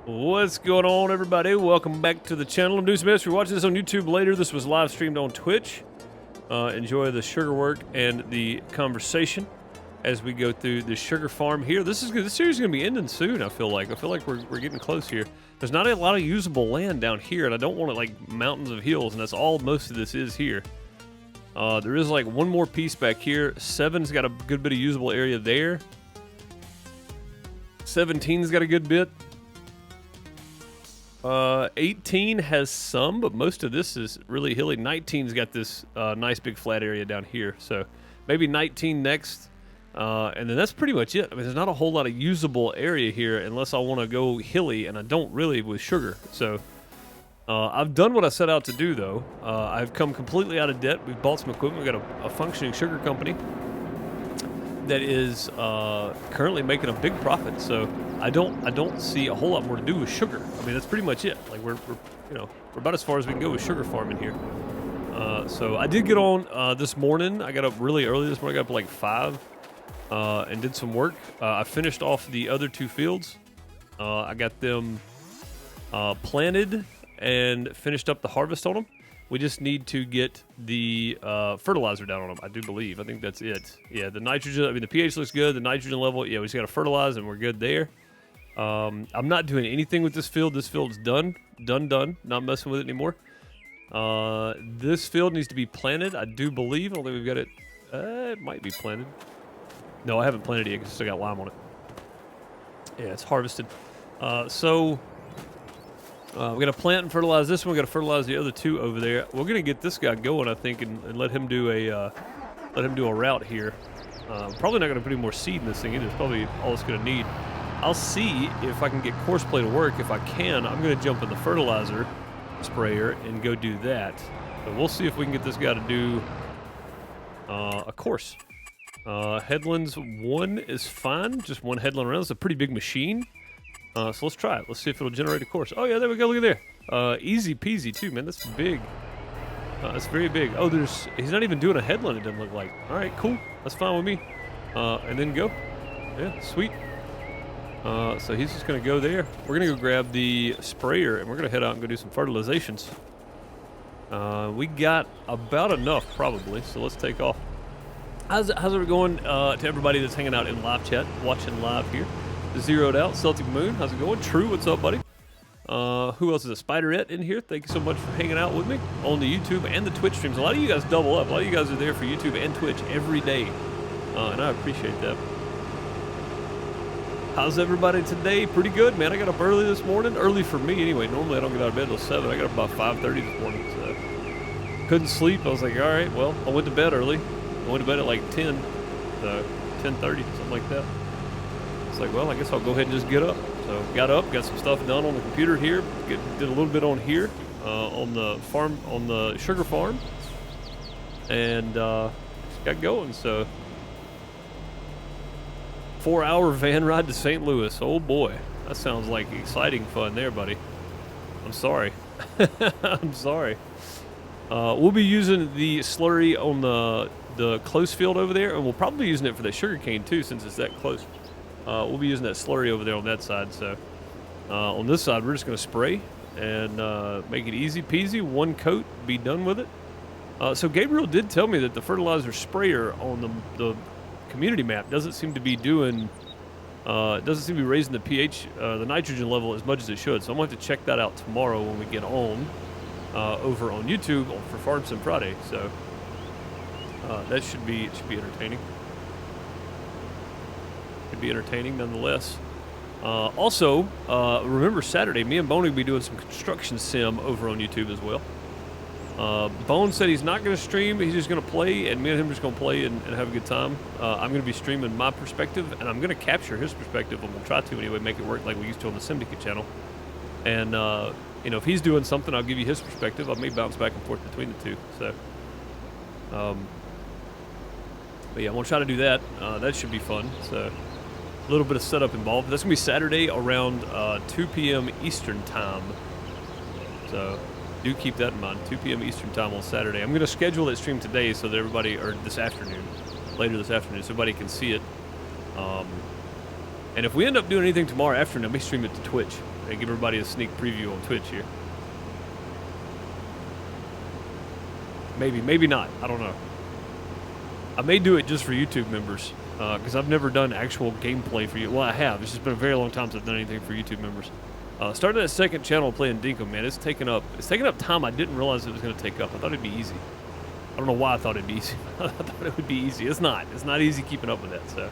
What's going on, everybody? Welcome back to the channel. I'm Deuce Mess. If you're watching this on YouTube later, this was live streamed on Twitch. Enjoy the sugar work and the conversation as we go through the sugar farm here. This series is going to be ending soon, I feel like. We're getting close here. There's not a lot of usable land down here, and I don't want it like mountains of hills, and that's all most of this is here. There is like one more piece back here. 7's got a good bit of usable area there. 17's got a good bit. 18 has some, but most of this is really hilly. 19's got this nice big flat area down here, so maybe 19 next, and then that's pretty much it. I mean, there's not a whole lot of usable area here unless I want to go hilly, and I don't really with sugar. So I've done what I set out to do, though. I've come completely out of debt. We've bought some equipment. We've got a functioning sugar company that is currently making a big profit. So I don't see a whole lot more to do with sugar. I mean, that's pretty much it. Like we're about as far as we can go with sugar farming here. So I did get on this morning. I got up really early this morning. I got up like 5 and did some work. I finished off the other 2 fields. I got them planted and finished up the harvest on them. We just need to get the fertilizer down on them, I do believe. I think that's it. Yeah, the nitrogen, I mean, the pH looks good. The nitrogen level, yeah, we just got to fertilize and we're good there. I'm not doing anything with this field. This field's done. Not messing with it anymore. This field needs to be planted, I do believe. I don't think we've got it. It might be planted. No, I haven't planted it yet because it's still got lime on it. Yeah, it's harvested. We're going to plant and fertilize this one. We're going to fertilize the other 2 over there. We're going to get this guy going, I think, and let him do a route here. Probably not going to put any more seed in this thing either. It's probably all it's going to need. I'll see if I can get course play to work. If I can, I'm going to jump in the fertilizer sprayer and go do that. So we'll see if we can get this guy to do a course. Headlands 1 is fine. Just 1 headland around. It's a pretty big machine. So let's try it. Let's see if it'll generate a course. Oh, yeah, there we go. Look at there. Easy peasy, too, man. That's big. That's very big. Oh, he's not even doing a headland, it doesn't look like. All right, cool. That's fine with me. And then go. Yeah, sweet. So he's just going to go there. We're going to go grab the sprayer, and we're going to head out and go do some fertilizations. We got about enough, probably, so let's take off. How's it going to everybody that's hanging out in live chat, watching live here? Zeroed Out, Celtic Moon, how's it going? True, what's up, buddy? Who else is a Spiderette in here? Thank you so much for hanging out with me on the YouTube and the Twitch streams. A lot of you guys double up. A lot of you guys are there for YouTube and Twitch every day, and I appreciate that. How's everybody today? Pretty good, man. I got up early this morning. Early for me, anyway. Normally, I don't get out of bed till 7. I got up about 5:30 this morning, so couldn't sleep. I was like, all right, well, I went to bed early. I went to bed at like 10, so 10:30, something like that. It's like, well, I guess I'll go ahead and just get up. So got up, got some stuff done on the computer here. Did a little bit on here, on the farm, on the sugar farm, and just got going. So 4-hour van ride to St. Louis. Oh boy, that sounds like exciting fun there, buddy. I'm sorry. I'm sorry. We'll be using the slurry on the close field over there, and we'll probably be using it for the sugar cane too, since it's that close. We'll be using that slurry over there on that side. So on this side, we're just going to spray and make it easy peasy. 1 coat, be done with it. So Gabriel did tell me that the fertilizer sprayer on the community map doesn't seem to be doing, doesn't seem to be raising the pH, the nitrogen level as much as it should. So I'm going to have to check that out tomorrow when we get on over on YouTube for Farm Sim Friday. So that should be entertaining. Be entertaining nonetheless. Also, remember Saturday, me and Boney will be doing some construction sim over on YouTube as well. Bone said he's not going to stream, he's just going to play, and me and him are just going to play and have a good time. I'm going to be streaming my perspective, and I'm going to capture his perspective, and we'll try to anyway, make it work like we used to on the Simdicate channel. And, you know, if he's doing something, I'll give you his perspective. I may bounce back and forth between the two. So, but yeah, I'm going to try to do that. That should be fun. So, a little bit of setup involved. That's going to be Saturday around 2 p.m. Eastern time. So do keep that in mind. 2 p.m. Eastern time on Saturday. I'm going to schedule that stream today so that everybody, or this afternoon, later this afternoon, so everybody can see it. And if we end up doing anything tomorrow afternoon, I may stream it to Twitch and give everybody a sneak preview on Twitch here. Maybe, maybe not. I don't know. I may do it just for YouTube members because I've never done actual gameplay for you. Well, I have. It's just been a very long time since I've done anything for YouTube members. Starting that second channel playing Dinkum, man, it's taken up time I didn't realize it was going to take up. I thought it'd be easy. I don't know why I thought it'd be easy. I thought it would be easy. It's not. It's not easy keeping up with that. So,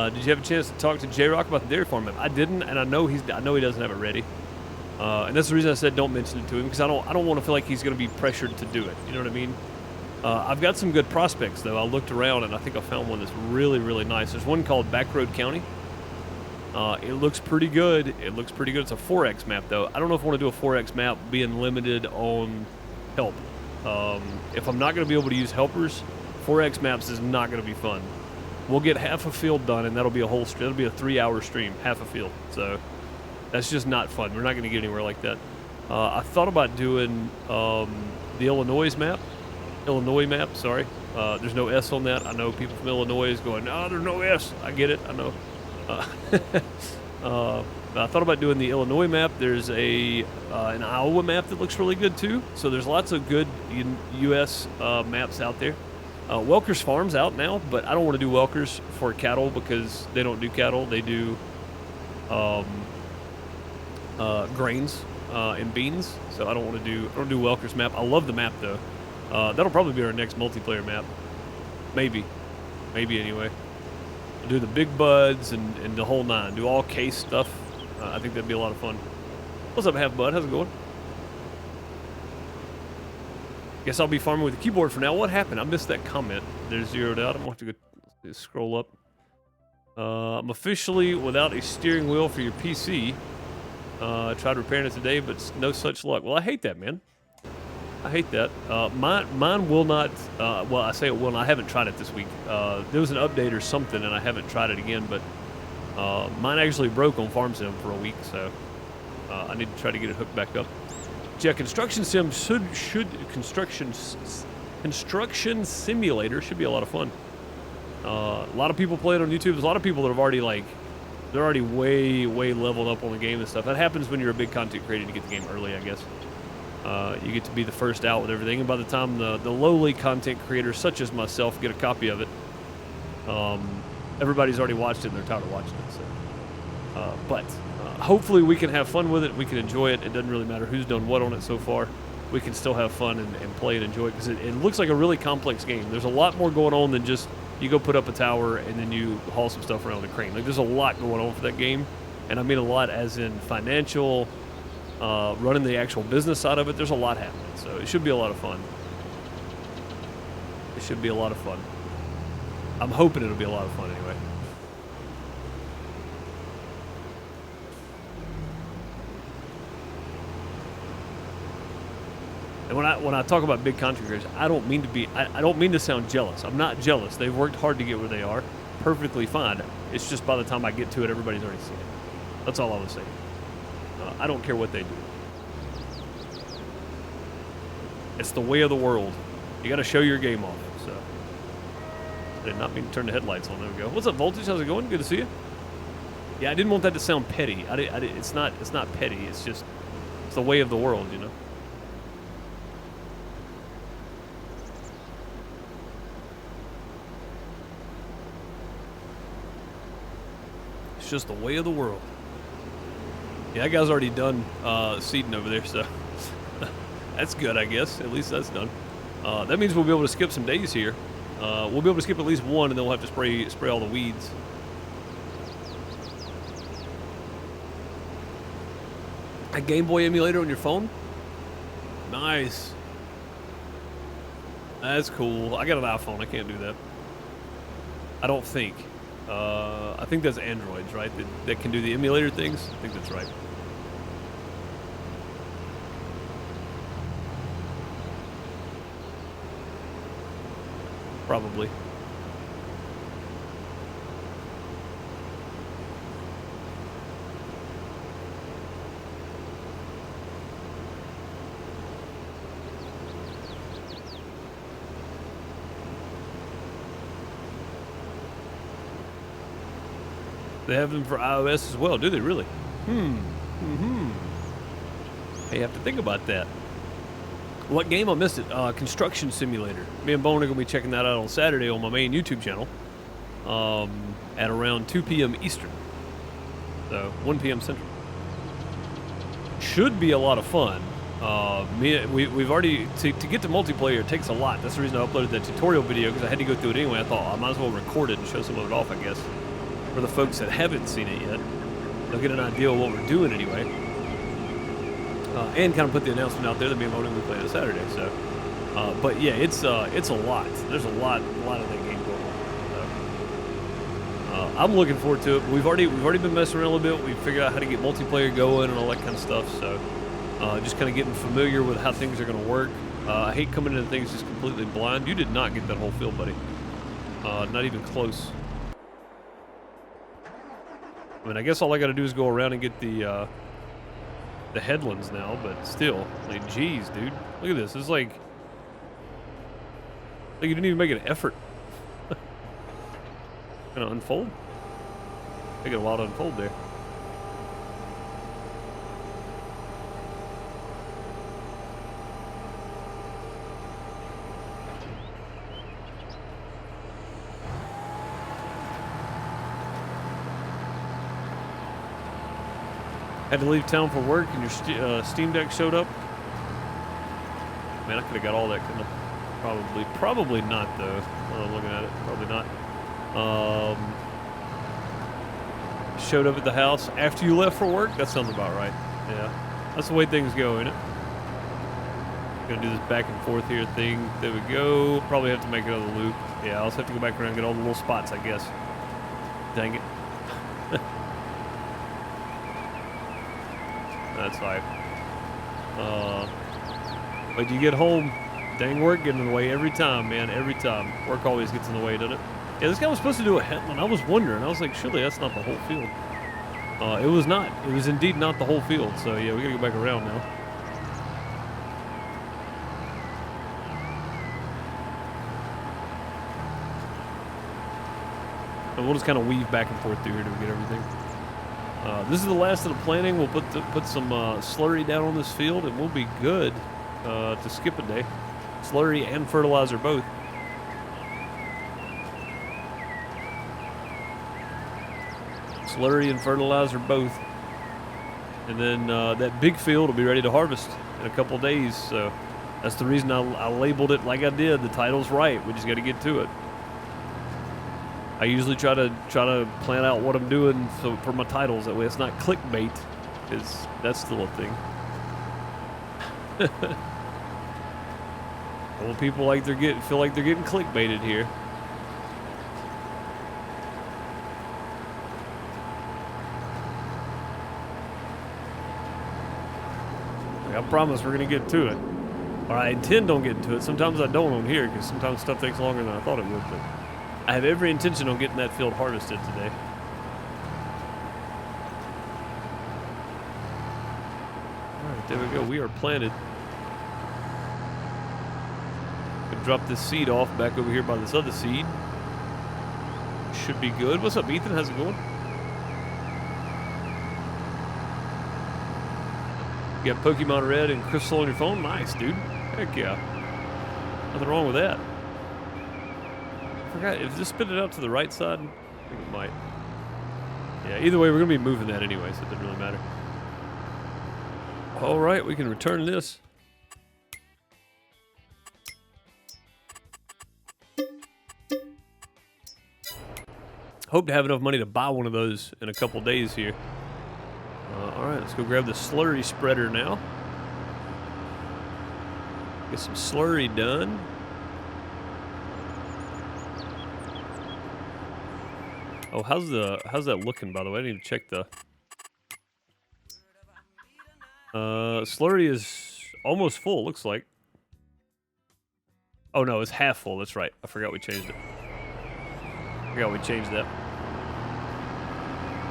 did you have a chance to talk to J-Rock about the dairy farm map? I didn't, and I know he doesn't have it ready. And that's the reason I said don't mention it to him, because I don't want to feel like he's going to be pressured to do it. You know what I mean? I've got some good prospects though. I looked around and I think I found one that's really, really nice. There's one called Backroad County. It looks pretty good. It's a 4X map though. I don't know if I want to do a 4X map being limited on help. If I'm not going to be able to use helpers, 4X maps is not going to be fun. We'll get half a field done, and that'll be a 3-hour stream, half a field. So that's just not fun. We're not going to get anywhere like that. I thought about doing the Illinois map, sorry. There's no S on that. I know people from Illinois is going, no, there's no S. I get it, I know. I thought about doing the Illinois map. There's an Iowa map that looks really good too. So there's lots of good U.S. Maps out there. Welker's Farm's out now, but I don't want to do Welker's for cattle because they don't do cattle. They do grains and beans. So I don't want to do Welker's map. I love the map though. That'll probably be our next multiplayer map. Maybe anyway. We'll do the big buds and the whole nine. Do all case stuff. I think that'd be a lot of fun. What's up, Half Bud? How's it going? Guess I'll be farming with the keyboard for now. What happened? I missed that comment. They're zeroed out. I'm going to have to go scroll up. I'm officially without a steering wheel for your PC. I tried repairing it today, but no such luck. Well, I hate that, man. I hate that. Mine will not, well, I say it will not. I haven't tried it this week. There was an update or something, and I haven't tried it again, but mine actually broke on Farm Sim for a week, so I need to try to get it hooked back up. Yeah, Construction Sim Construction Simulator should be a lot of fun. A lot of people play it on YouTube. There's a lot of people that have already, like, they're already way leveled up on the game and stuff. That happens when you're a big content creator to get the game early, I guess. You get to be the first out with everything, and by the time the lowly content creators such as myself get a copy of it, everybody's already watched it and they're tired of watching it. So, but hopefully we can have fun with it. We can enjoy it. It doesn't really matter who's done what on it so far. We can still have fun and play and enjoy it because it looks like a really complex game. There's a lot more going on than just you go put up a tower and then you haul some stuff around the crane. Like, there's a lot going on for that game, and I mean a lot as in financial, running the actual business side of it. There's a lot happening, so it should be a lot of fun. It should be a lot of fun. I'm hoping it'll be a lot of fun anyway. And when I talk about big content creators, I don't mean to be, I don't mean to sound jealous. I'm not jealous. They've worked hard to get where they are. Perfectly fine. It's just by the time I get to it, everybody's already seen it. That's all I was saying. I don't care what they do. It's the way of the world. You got to show your game off. So, I did not mean to turn the headlights on. There we go. What's up, Voltage? How's it going? Good to see you. Yeah, I didn't want that to sound petty. It's not petty. It's just, it's the way of the world, you know. It's just the way of the world. Yeah, that guy's already done seeding over there, so that's good, I guess. At least that's done. That means we'll be able to skip some days here. We'll be able to skip at least one, and then we'll have to spray all the weeds. A Game Boy emulator on your phone? Nice. That's cool. I got an iPhone. I can't do that. I don't think. I think that's Androids, right? That can do the emulator things. I think that's right. Probably. They have them for iOS as well, do they really? Hey, you have to think about that. What game? I missed it. Construction Simulator. Me and Bone are going to be checking that out on Saturday on my main YouTube channel at around 2 p.m. Eastern. So, 1 p.m. Central. Should be a lot of fun. We've already, to get to multiplayer, it takes a lot. That's the reason I uploaded that tutorial video, because I had to go through it anyway. I thought I might as well record it and show some of it off, I guess. For the folks that haven't seen it yet, they'll get an idea of what we're doing anyway. And kind of put the announcement out there that me and Mona will be playing on Saturday. So, but yeah, it's a lot. There's a lot of that game going on. So, I'm looking forward to it. We've already been messing around a little bit. We figured out how to get multiplayer going and all that kind of stuff. So, just kind of getting familiar with how things are going to work. I hate coming into things just completely blind. You did not get that whole field, buddy. Not even close. I mean, I guess all I got to do is go around and get the headlands now, but still, like, geez, dude, look at this. It's like you didn't even make an effort. Gonna unfold. Taking a while to unfold there. Had to leave town for work and your Steam Deck showed up? Man, I could have got all that, couldn't I? Probably not, though. Looking at it, probably not. Showed up at the house after you left for work? That sounds about right. Yeah, that's the way things go, ain't it? Gonna do this back and forth here thing. There we go. Probably have to make another loop. Yeah, I'll just have to go back around and get all the little spots, I guess. Dang it. That's fine. But you get home, dang work getting in the way every time, man, every time. Work always gets in the way, doesn't it? Yeah, this guy was supposed to do a headland. I was wondering. I was like, surely that's not the whole field. It was not. It was indeed not the whole field. So, yeah, we gotta go back around now. And we'll just kind of weave back and forth through here to get everything. This is the last of the planting. We'll put some slurry down on this field, and we'll be good to skip a day. Slurry and fertilizer both. Slurry and fertilizer both. And then that big field will be ready to harvest in a couple days. So that's the reason I labeled it like I did. The title's right. We just got to get to it. I usually try to plan out what I'm doing for my titles. That way it's not clickbait, because that's still a thing. Well, people feel like they're getting clickbaited here. I promise we're gonna get to it. Or I intend on getting to it. Sometimes I don't on here, because sometimes stuff takes longer than I thought it would. But I have every intention on getting that field harvested today. Alright, there we go. We are planted. Gonna drop this seed off back over here by this other seed. Should be good. What's up, Ethan? How's it going? You got Pokemon Red and Crystal on your phone? Nice, dude. Heck yeah. Nothing wrong with that. I forgot, if this spit it out to the right side? I think it might. Yeah, either way, we're going to be moving that anyway, so it doesn't really matter. Alright, we can return this. Hope to have enough money to buy one of those in a couple days here. Alright, let's go grab the Slurry Spreader now. Get some slurry done. Oh, how's that looking, by the way? I didn't even check the... slurry is almost full, looks like. Oh no, it's half full, that's right. I forgot we changed it. that.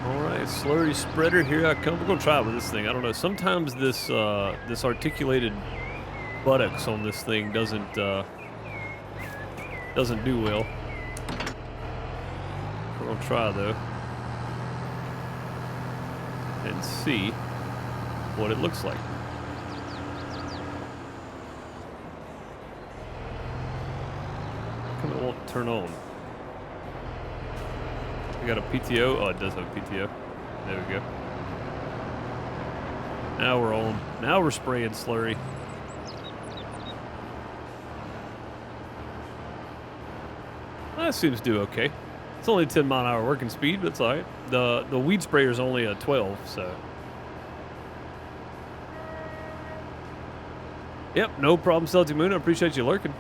Alright, Slurry Spreader, here I come. We're gonna try it with this thing. I don't know, sometimes this this articulated buttocks on this thing doesn't do well. We're gonna try though. and see what it looks like. How come it won't turn on? We got a PTO. Oh, it does have a PTO. There we go. Now we're on. Now we're spraying slurry. That seems to do okay. It's only 10 mile an hour working speed, but it's all right. The weed sprayer is only a 12, so. Yep, no problem, Celtic Moon. I appreciate you lurking.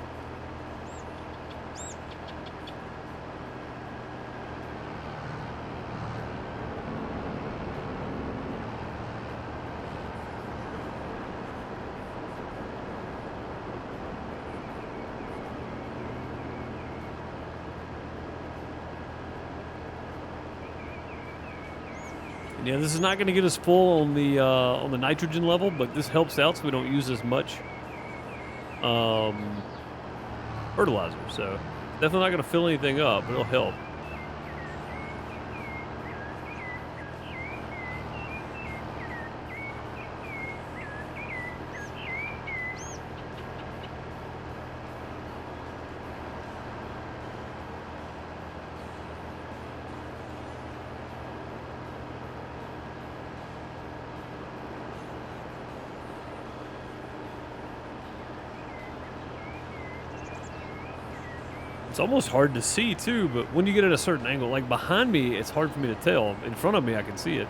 Yeah, this is not going to get us full on the nitrogen level, but this helps out so we don't use as much fertilizer. So definitely not going to fill anything up, but it'll help. It's almost hard to see too, but when you get at a certain angle, like behind me, it's hard for me to tell. In front of me, I can see it.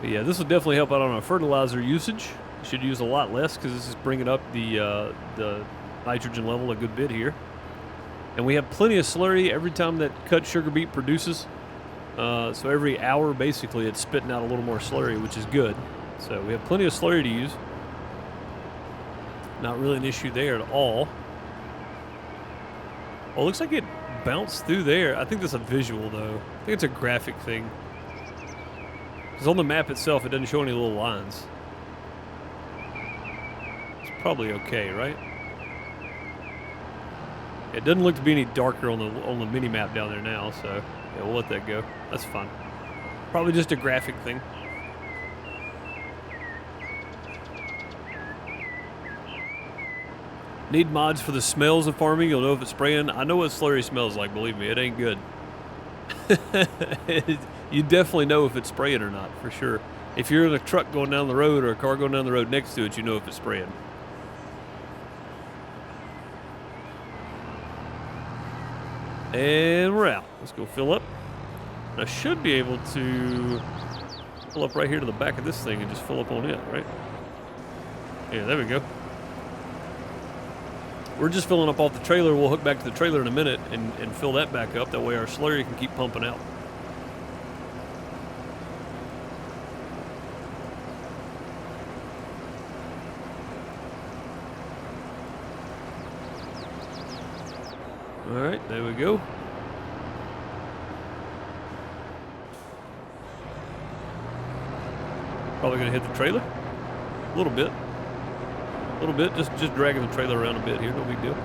But yeah, this will definitely help out on our fertilizer usage. You should use a lot less because this is bringing up the nitrogen level a good bit here. And we have plenty of slurry every time that cut sugar beet produces. So every hour, basically, it's spitting out a little more slurry, which is good. So we have plenty of slurry to use. Not really an issue there at all. Oh, it looks like it bounced through there. I think that's a visual, though. I think it's a graphic thing. Because on the map itself, it doesn't show any little lines. It's probably okay, right? It doesn't look to be any darker on the mini map down there now, so yeah, we'll let that go. That's fine. Probably just a graphic thing. Need mods for the smells of farming. You'll know if it's spraying. I know what slurry smells like, believe me. It ain't good. You definitely know if it's spraying or not, for sure. If you're in a truck going down the road or a car going down the road next to it, you know if it's spraying. And we're out. Let's go fill up. I should be able to pull up right here to the back of this thing and just fill up on it, right? Yeah, there we go. We're just filling up off the trailer. We'll hook back to the trailer in a minute and fill that back up. That way our slurry can keep pumping out. All right, there we go. Probably gonna hit the trailer a little bit. A little bit, just dragging the trailer around a bit here, no big deal.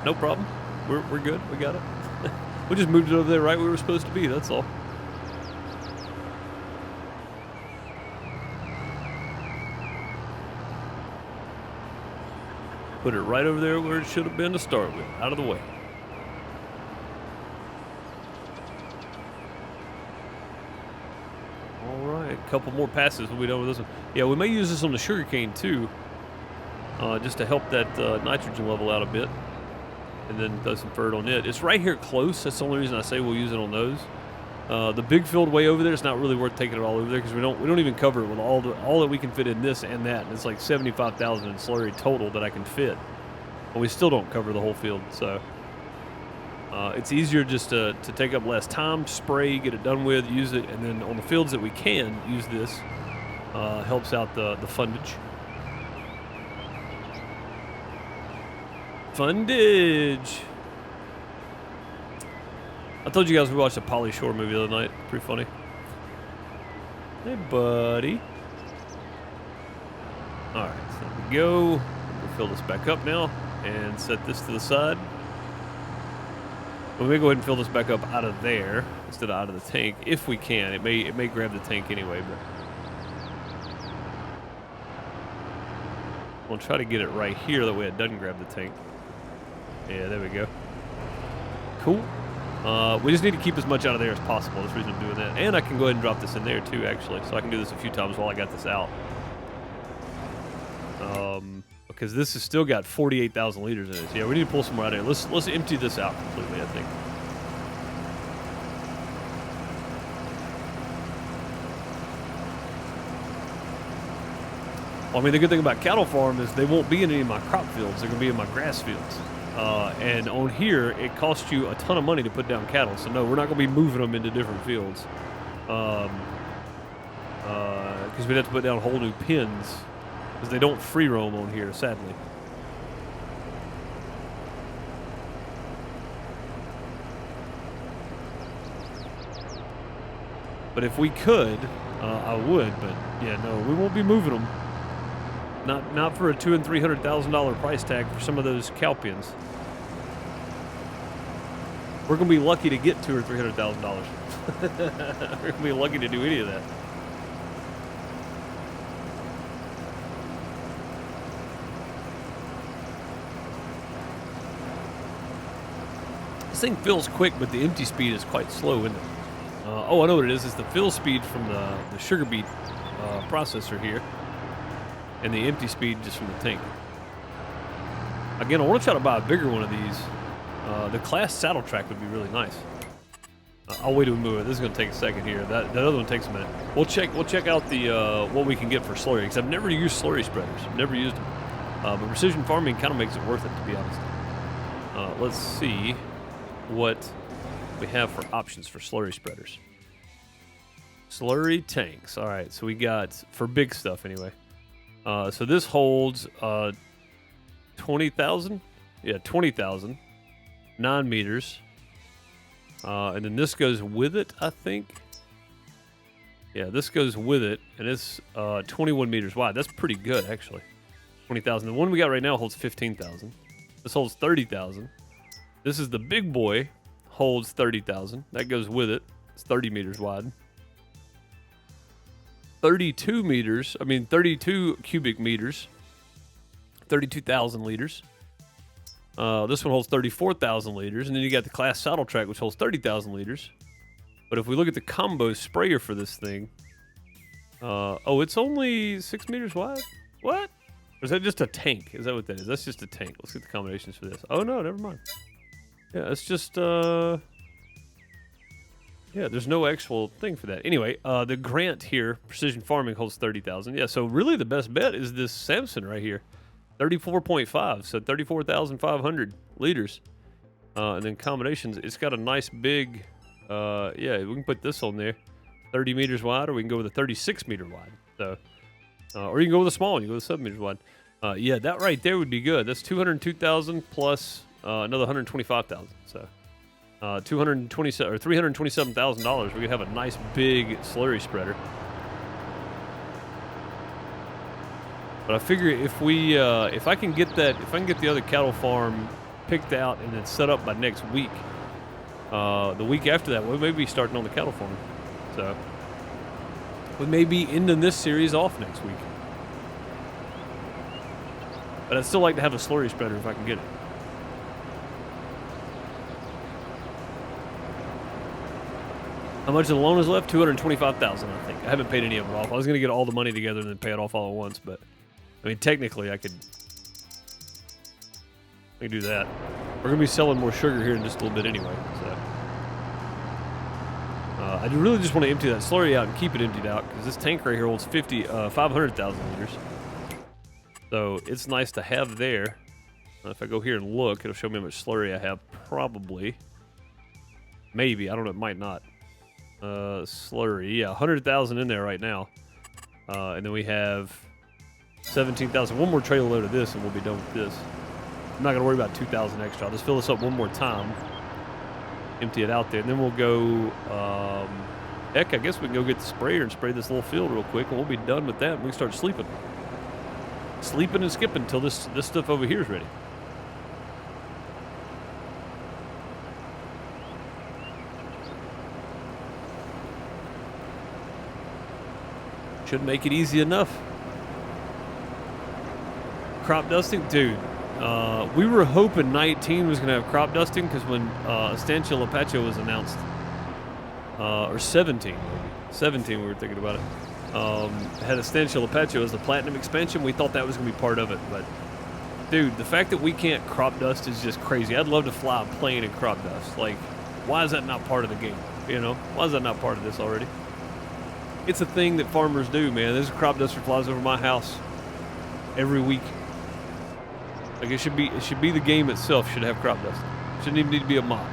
No problem. We're good. We got it. We just moved it over there right where we were supposed to be, that's all. Put it right over there where it should have been to start with, out of the way. All right, a couple more passes. We'll be done with this one. Yeah, we may use this on the sugarcane too. Just to help that nitrogen level out a bit, and then throw some fert on it. It's right here close. That's the only reason I say we'll use it on those. The big field way over there, it's not really worth taking it all over there because we don't even cover it with all that we can fit in this and that. And it's like 75,000 in slurry total that I can fit, but we still don't cover the whole field. So it's easier just to take up less time, spray, get it done with, use it, and then on the fields that we can use this, helps out the fundage. Fundage. I told you guys we watched a Pauly Shore movie the other night. Pretty funny. Hey, buddy. All right, so there we go. We'll fill this back up now and set this to the side. We may go ahead and fill this back up out of there instead of out of the tank, if we can. It may grab the tank anyway, but we'll try to get it right here. That way it doesn't grab the tank. Yeah, there we go. Cool. We just need to keep as much out of there as possible. That's the reason I'm doing that. And I can go ahead and drop this in there too, actually. So I can do this a few times while I got this out. Because this has still got 48,000 liters in it. So yeah, we need to pull some more out of here. Let's empty this out completely, I think. Well, I mean, the good thing about cattle farm is they won't be in any of my crop fields. They're going to be in my grass fields. And on here, it costs you a ton of money to put down cattle. So no, we're not going to be moving them into different fields. Because we'd have to put down whole new pens. Because they don't free roam on here, sadly. But if we could, I would. But yeah, no, we won't be moving them. Not for a $200,000 and $300,000 price tag for some of those Calpians. We're gonna be lucky to get $200,000 or $300,000. We're gonna be lucky to do any of that. This thing fills quick, but the empty speed is quite slow, isn't it? Oh, I know what it is. It's the fill speed from the sugar beet processor here. And the empty speed just from the tank. Again, I want to try to buy a bigger one of these. The class saddle track would be really nice. I'll wait to move it. This is going to take a second here. That other one takes a minute. We'll check out the what we can get for slurry, because I've never used slurry spreaders. Never used them. But precision farming kind of makes it worth it, to be honest. Let's see what we have for options for slurry spreaders. Slurry tanks. All right, so we got for big stuff anyway. So this holds 20,000. Yeah, 20,000. 9 meters. And then this goes with it, I think. Yeah, this goes with it, and it's 21 meters wide. That's pretty good, actually. 20,000. The one we got right now holds 15,000. This holds 30,000. This is the big boy, holds 30,000. That goes with it. It's 30 meters wide. 32 cubic meters. 32,000 liters. This one holds 34,000 liters. And then you got the class saddle track, which holds 30,000 liters. But if we look at the combo sprayer for this thing, oh, it's only 6 meters wide? What? Or is that just a tank? Is that what that is? That's just a tank. Let's get the combinations for this. Oh, no, never mind. Yeah, it's just, yeah, there's no actual thing for that. Anyway, the Grant here, Precision Farming, holds 30,000. Yeah, so really the best bet is this Samson right here. 34.5, so 34,500 liters. And then combinations, it's got a nice big, yeah, we can put this on there. 30 meters wide, or we can go with a 36 meter wide. So, or you can go with a small one, you go with 7 meters wide. Yeah, that right there would be good. That's 202,000 plus another 125,000. So, $227 or $327,000. We could have a nice big slurry spreader. But I figure if we, if I can get the other cattle farm picked out and then set up by next week, the week after that, we may be starting on the cattle farm. So we may be ending this series off next week. But I'd still like to have a slurry spreader if I can get it. How much of the loan is left? $225,000, I think. I haven't paid any of it off. I was going to get all the money together and then pay it off all at once, but I mean, technically, I could do that. We're going to be selling more sugar here in just a little bit anyway, so. I really just want to empty that slurry out and keep it emptied out, because this tank right here holds 500,000 liters. So it's nice to have there. If I go here and look, it'll show me how much slurry I have, probably. Maybe, I don't know, it might not. Slurry, yeah, 100,000 in there right now. And then we have 17,000. One more trailer load of this and we'll be done with this. I'm not going to worry about 2,000 extra. I'll just fill this up one more time. Empty it out there. And then we'll go, heck, I guess we can go get the sprayer and spray this little field real quick and we'll be done with that and we can start sleeping. Sleeping and skipping until this stuff over here is ready. Should make it easy enough. Crop dusting? Dude, we were hoping 19 was going to have crop dusting because when Estancia was announced, or 17 maybe. 17 we were thinking about it. Had Estancia as the Platinum expansion. We thought that was going to be part of it, but dude, the fact that we can't crop dust is just crazy. I'd love to fly a plane and crop dust. Like, why is that not part of the game? You know, why is that not part of this already? It's a thing that farmers do, man. There's a crop duster flies over my house every week. Like, it should be the game itself should have crop dust. Shouldn't even need to be a mod.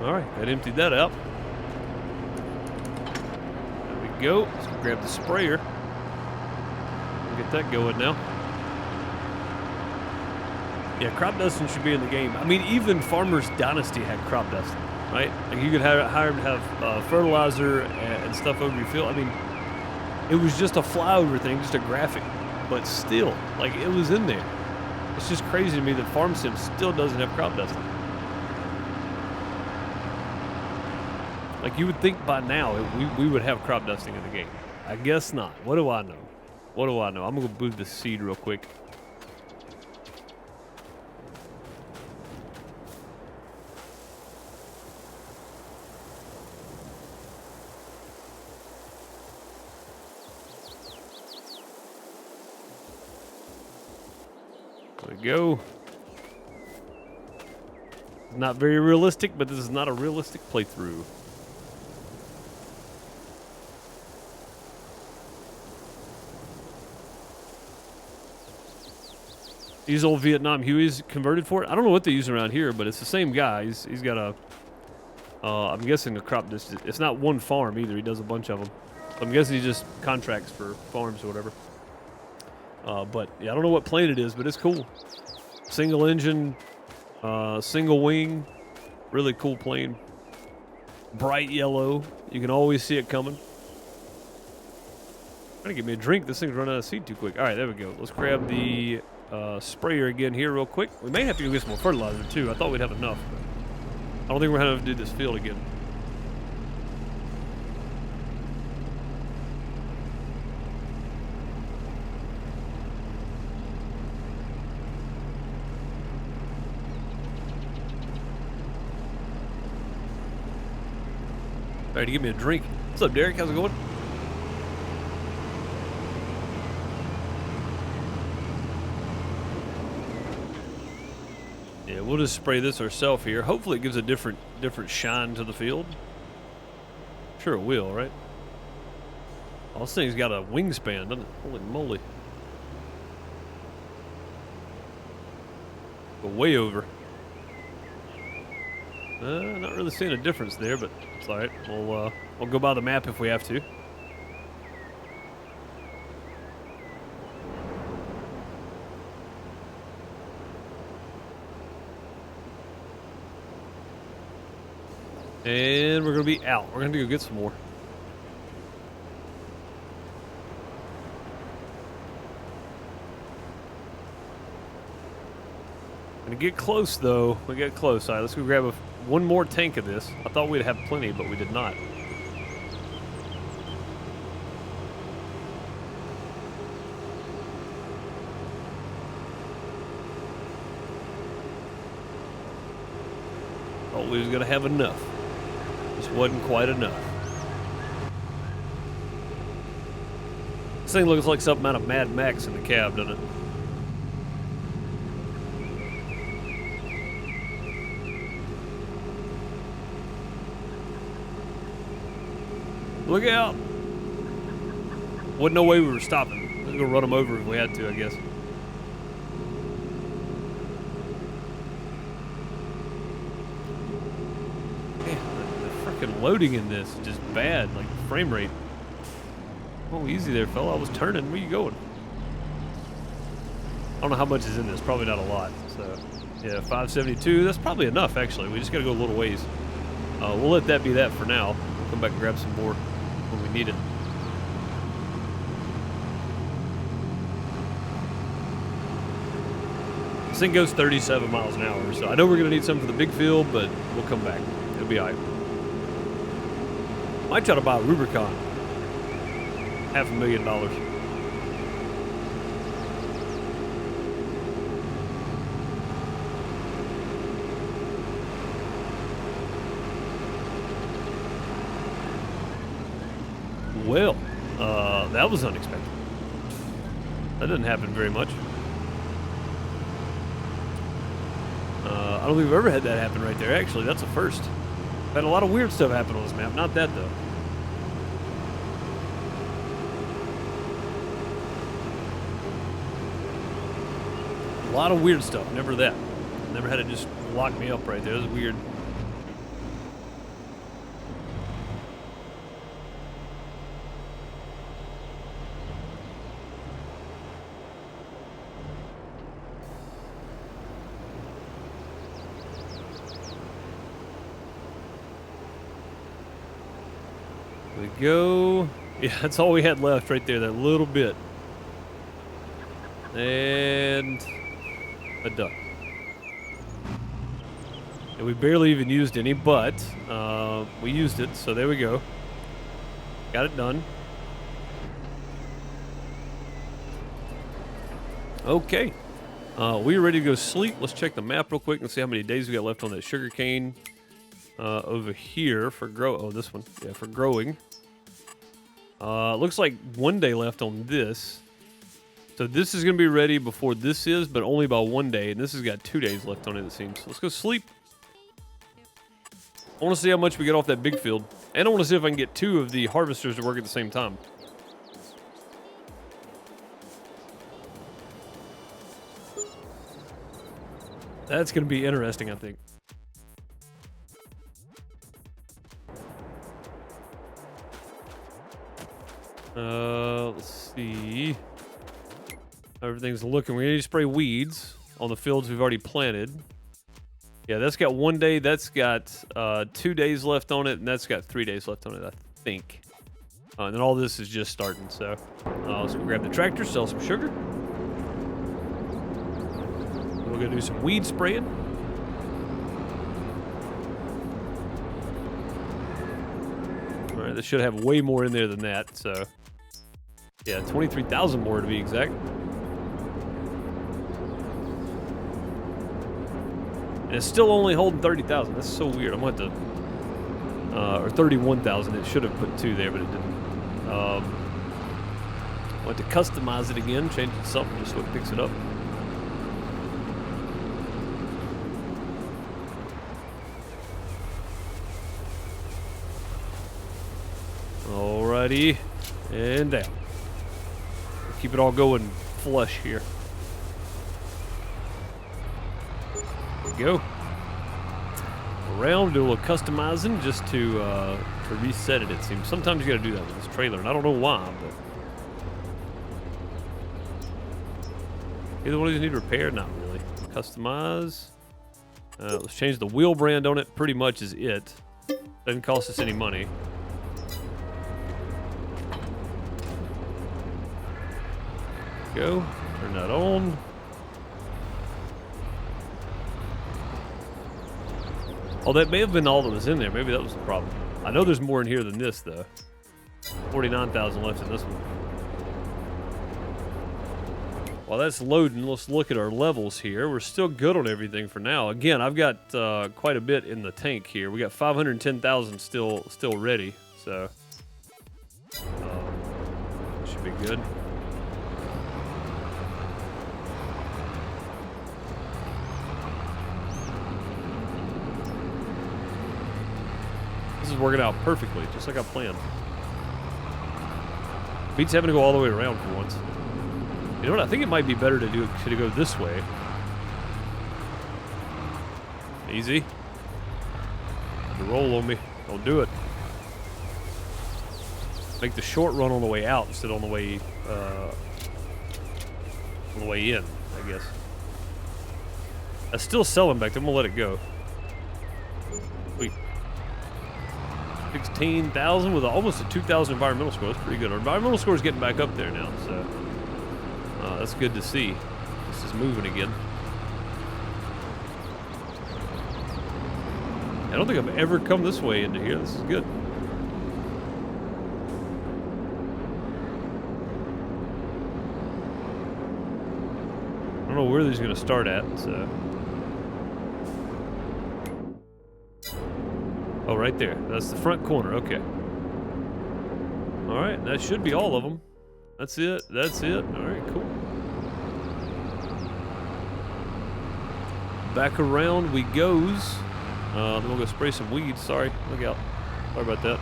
All right, that emptied that out. There we go. Let's grab the sprayer. Get that going now. Yeah, crop dusting should be in the game. I mean, even Farmer's Dynasty had crop dusting, right? Like, you could hire them to have fertilizer and stuff over your field. I mean, it was just a flyover thing, just a graphic. But still, like, it was in there. It's just crazy to me that Farm Sim still doesn't have crop dusting. Like, you would think by now we would have crop dusting in the game. I guess not. What do I know? What do I know? I'm going to move the seed real quick. There we go. Not very realistic, but this is not a realistic playthrough. These old Vietnam Hueys converted for it. I don't know what they use around here, but it's the same guy. He's got a, I'm guessing a crop distance. It's not one farm either. He does a bunch of them. I'm guessing he just contracts for farms or whatever. But yeah, I don't know what plane it is, but it's cool. Single engine, single wing, really cool plane. Bright yellow. You can always see it coming. Trying to get me a drink. This thing's running out of seed too quick. All right, there we go. Let's grab the sprayer again here real quick. We may have to go get some more fertilizer too. I thought we'd have enough, but I don't think we're going to have to do this field again. All right, give me a drink. What's up, Derek? How's it going? Yeah, we'll just spray this ourselves here. Hopefully it gives a different shine to the field. Sure it will, right? Oh, this thing's got a wingspan, doesn't it? Holy moly. Go way over. Not really seeing a difference there, but it's all right. We'll go by the map if we have to. And we're going to be out. We're going to go get some more. Gonna get close, though. We get close. All right, let's go grab one more tank of this. I thought we'd have plenty, but we did not. Thought we was going to have enough. Just wasn't quite enough. This thing looks like something out of Mad Max in the cab, doesn't it? Look out! Wasn't no way we were stopping. We were gonna run them over if we had to, I guess. Man, the freaking loading in this is just bad, like frame rate. Oh, easy there, fella. I was turning. Where you going? I don't know how much is in this. Probably not a lot. So, yeah, 572. That's probably enough, actually. We just gotta go a little ways. We'll let that be that for now. We'll come back and grab some more when we need it. This thing goes 37 miles an hour, so I know we're going to need some for the big field, but we'll come back. It'll be all right. Might try to buy a Rubicon. $500,000. Well, that was unexpected. That didn't happen very much. I don't think we've ever had that happen right there. Actually, that's a first. We've had a lot of weird stuff happen on this map. Not that, though. A lot of weird stuff. Never that. Never had it just lock me up right there. It was weird. We go. Yeah, that's all we had left right there, that little bit. And a duck. And we barely even used any, but we used it, so there we go. Got it done. Okay. We're ready to go sleep. Let's check the map real quick and see how many days we got left on that sugar cane. Over here for this one. Yeah, for growing. Looks like 1 day left on this. So this is going to be ready before this is, but only by 1 day. And this has got 2 days left on it, it seems. So let's go sleep. I want to see how much we get off that big field. And I want to see if I can get 2 of the harvesters to work at the same time. That's going to be interesting, I think. Let's see. Everything's looking. We need to spray weeds on the fields we've already planted. Yeah, that's got 1 day. That's got 2 days left on it, and that's got 3 days left on it, I think. And then all this is just starting. So let's go grab the tractor, sell some sugar. We're gonna do some weed spraying. All right, this should have way more in there than that. So yeah, 23,000 more to be exact. And it's still only holding 30,000. That's so weird. I'm going to have to, or 31,000. It should have put 2 there, but it didn't. I want to customize it again, change it to something just so it picks it up. Alrighty, and down. Keep it all going flush here. There we go. Around, do a little customizing just to reset it, it seems. Sometimes you gotta do that with this trailer, and I don't know why, but either one of these need repair? Not really. Customize. Let's change the wheel brand on it. Pretty much is it. Doesn't cost us any money. Go. Turn that on. Oh, that may have been all that was in there. Maybe that was the problem. I know there's more in here than this, though. 49,000 left in this one. While that's loading, let's look at our levels here. We're still good on everything for now. Again, I've got quite a bit in the tank here. We got 510,000 still ready, so should be good. This is working out perfectly, just like I planned. Beats having to go all the way around for once. You know what? I think it might be better to go this way. Easy. You roll on me. Don't do it. Make the short run on the way out instead of on the way in, I guess. That's still selling back there. I'm gonna let it go. Sweet. 16,000 with almost a 2,000 environmental score. That's pretty good. Our environmental score is getting back up there now, so that's good to see. This is moving again. I don't think I've ever come this way into here. This is good. I don't know where these are going to start at, so. Oh, right there. That's the front corner. Okay. All right, that should be all of them. That's it. That's it. All right, cool. Back around we goes. Then we'll go spray some weeds. Sorry, look out. Sorry about that.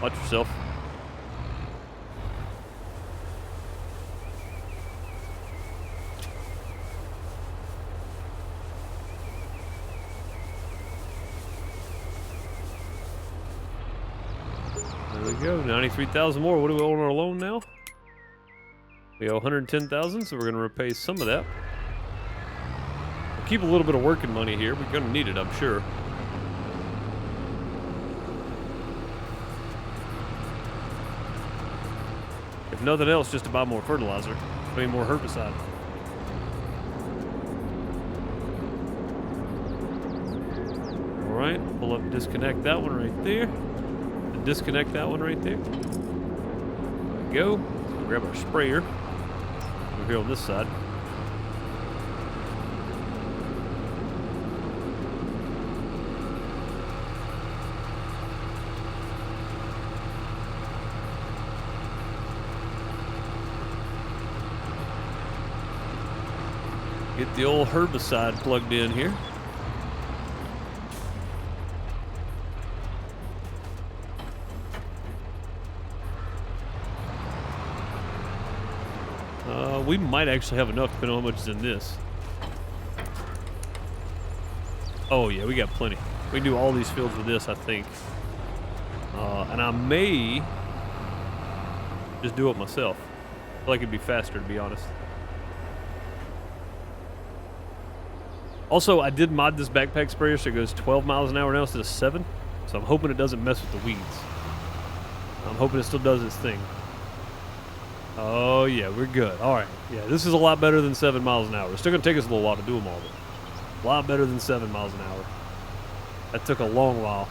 Watch yourself. There we go. 93,000 more. What do we owe on our loan now? We owe 110,000, so we're going to repay some of that. Keep a little bit of working money here. We're gonna need it, I'm sure. If nothing else, just to buy more fertilizer. I mean, more herbicide. All right, pull up, disconnect that one right there. And disconnect that one right there. There we go. Let's grab our sprayer. Over here on this side. Get the old herbicide plugged in here. We might actually have enough depending on how much is in this. Oh yeah, we got plenty. We can do all these fields with this, I think. And I may just do it myself. I feel like it'd be faster, to be honest. Also, I did mod this backpack sprayer so it goes 12 miles an hour now instead of 7. So I'm hoping it doesn't mess with the weeds. I'm hoping it still does its thing. Oh, yeah, we're good. All right. Yeah, this is a lot better than 7 miles an hour. It's still going to take us a little while to do them all, though. A lot better than 7 miles an hour. That took a long while.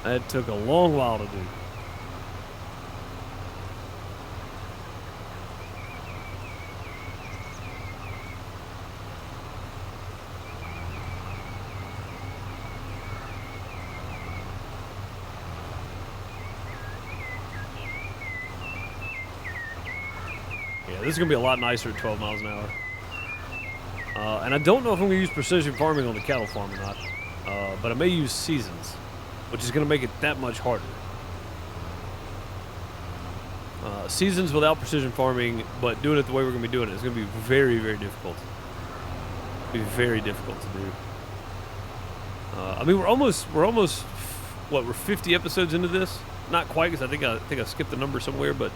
That took a long while to do. Yeah, this is going to be a lot nicer at 12 miles an hour. And I don't know if I'm going to use precision farming on the cattle farm or not. But I may use seasons, which is going to make it that much harder. Seasons without precision farming, but doing it the way we're going to be doing it is going to be very, very difficult. It'll be very difficult to do. I mean, we're almost, what, we're 50 episodes into this? Not quite, because I think I skipped the number somewhere, but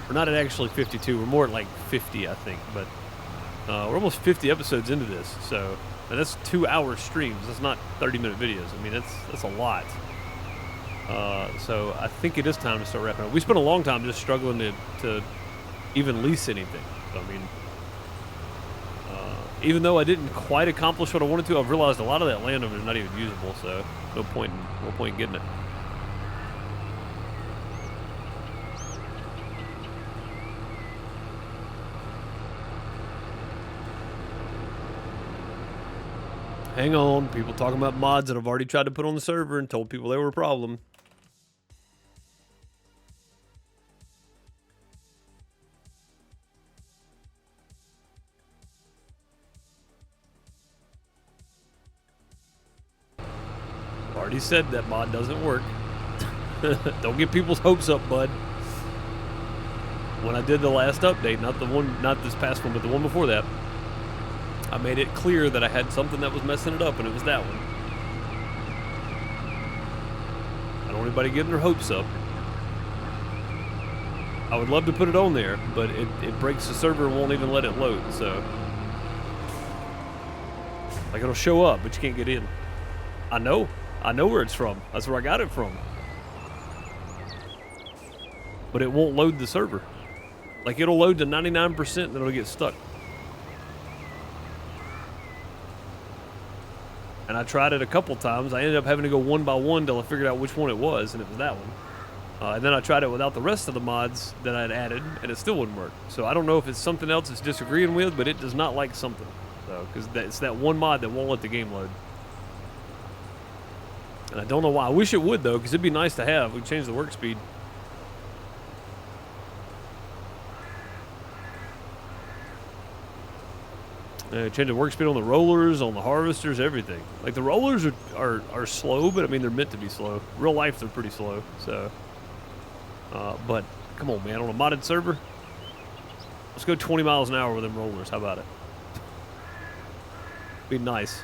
we're not at actually 52. We're more at like 50, I think. But we're almost 50 episodes into this, so and that's 2-hour streams. That's not 30-minute videos. I mean, that's a lot. So I think it is time to start wrapping up. We spent a long time just struggling to even lease anything. So, I mean, even though I didn't quite accomplish what I wanted to, I've realized a lot of that land over there is not even usable. So no point in getting it. Hang on, people talking about mods that I've already tried to put on the server and told people they were a problem. Already said that mod doesn't work. Don't get people's hopes up, bud. When I did the last update, not this past one, but the one before that, I made it clear that I had something that was messing it up, and it was that one. I don't want anybody getting their hopes up. I would love to put it on there, but it breaks the server and won't even let it load, so. Like, it'll show up, but you can't get in. I know. I know where it's from. That's where I got it from. But it won't load the server. Like, it'll load to 99% and then it'll get stuck. And I tried it a couple times. I ended up having to go one by one till I figured out which one it was, and it was that one. And then I tried it without the rest of the mods that I'd added, and it still wouldn't work. So I don't know if it's something else it's disagreeing with, but it does not like something. So, because it's that one mod that won't let the game load. And I don't know why. I wish it would, though, because it'd be nice to have. We'd change the work speed. Change the work speed on the rollers, on the harvesters, everything. Like, the rollers are slow, but I mean, they're meant to be slow. Real life, they're pretty slow. So, but come on, man, on a modded server, let's go 20 miles an hour with them rollers. How about it? Be nice.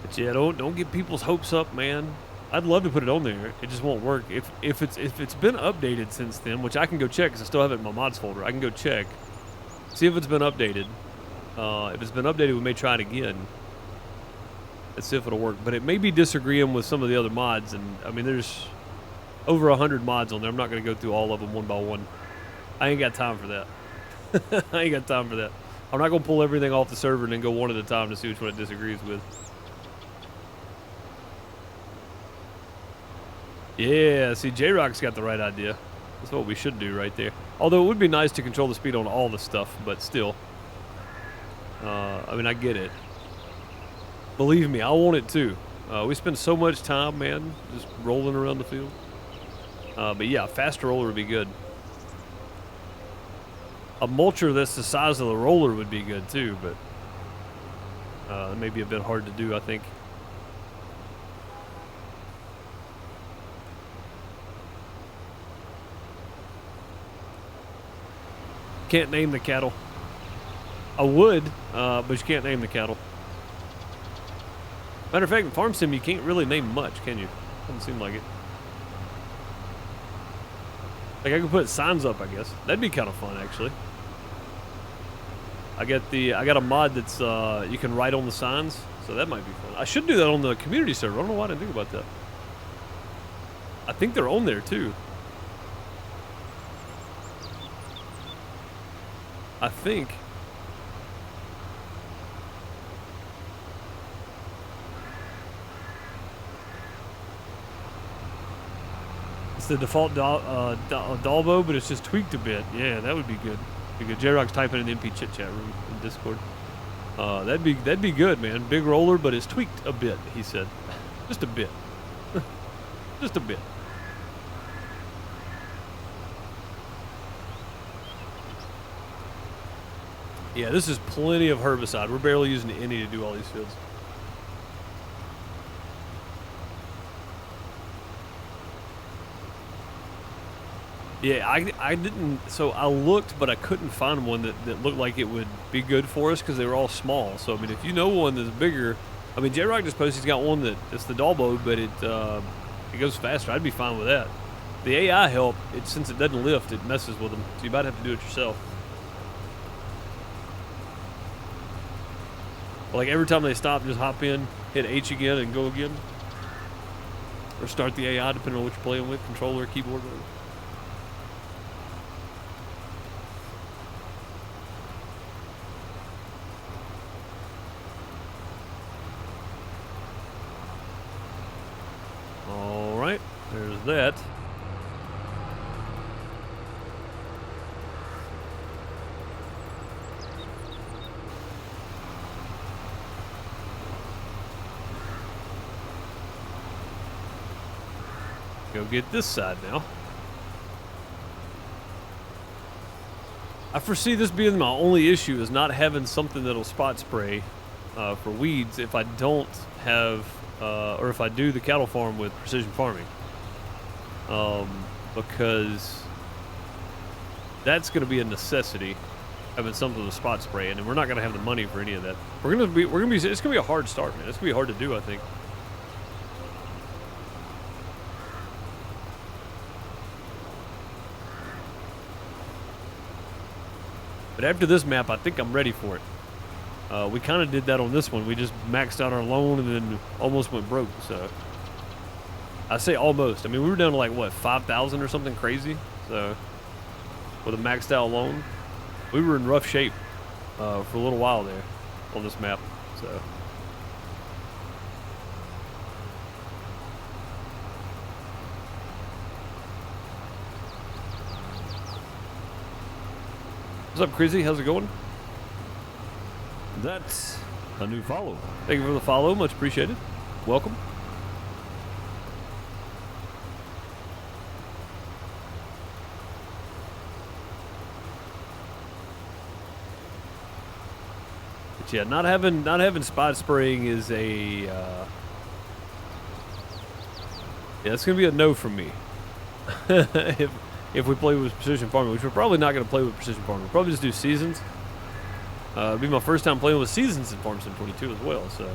But yeah, don't get people's hopes up, man. I'd love to put it on there. It just won't work. If it's been updated since then, which I can go check because I still have it in my mods folder. I can go check, see if it's been updated. If it's been updated, we may try it again. Let's see if it'll work. But it may be disagreeing with some of the other mods, and I mean, there's over 100 mods on there. I'm not going to go through all of them one by one. I ain't got time for that. I ain't got time for that. I'm not going to pull everything off the server and then go one at a time to see which one it disagrees with. Yeah, see, J-Rock's got the right idea. That's what we should do right there. Although it would be nice to control the speed on all the stuff, but still. I mean, I get it. Believe me, I want it too. We spend so much time, man, just rolling around the field. But yeah, a faster roller would be good. A mulcher that's the size of the roller would be good too, but it may be a bit hard to do, I think. Can't name the cattle. I would, but you can't name the cattle. Matter of fact, in Farm Sim, you can't really name much, can you? Doesn't seem like it. Like, I could put signs up, I guess. That'd be kind of fun, actually. I got a mod that's you can write on the signs, so that might be fun. I should do that on the community server. I don't know why I didn't think about that. I think they're on there too. I think. It's the default Dalbo, but it's just tweaked a bit. Yeah, that would be good. J-Rock's typing in the MP chit chat room in Discord. That'd be good, man. Big roller, but it's tweaked a bit, he said. Just a bit. Just a bit. Yeah, this is plenty of herbicide. We're barely using any to do all these fields. Yeah, I didn't, so I looked, but I couldn't find one that looked like it would be good for us because they were all small. So, I mean, if you know one that's bigger, I mean, J-Rock just posted he's got one that's the Dalbo, but it goes faster. I'd be fine with that. The AI help, since it doesn't lift, it messes with them. So you might have to do it yourself. Like every time they stop, just hop in, hit H again, and go again. Or start the AI, depending on what you're playing with, controller, keyboard, whatever. All right, there's that. Go get this side now. I foresee this being my only issue is not having something that'll spot spray for weeds if I don't have, or if I do the cattle farm with precision farming. Because that's going to be a necessity, having something to spot spray, and we're not going to have the money for any of that. It's going to be a hard start, man. It's going to be hard to do, I think. But after this map, I think I'm ready for it. We kind of did that on this one. We just maxed out our loan and then almost went broke. So I say almost. I mean, we were down to like what, 5,000 or something crazy. So with a maxed out loan, we were in rough shape for a little while there on this map. So what's up, Crizzy? How's it going? That's a new follow. Thank you for the follow. Much appreciated. Welcome. But yeah, not having spot spraying is a yeah, it's gonna be a no from me. if we play with precision farming, which we're probably not gonna play with precision farming. We'll probably just do seasons. It'll be my first time playing with seasons in Farm Sim 22 as well, so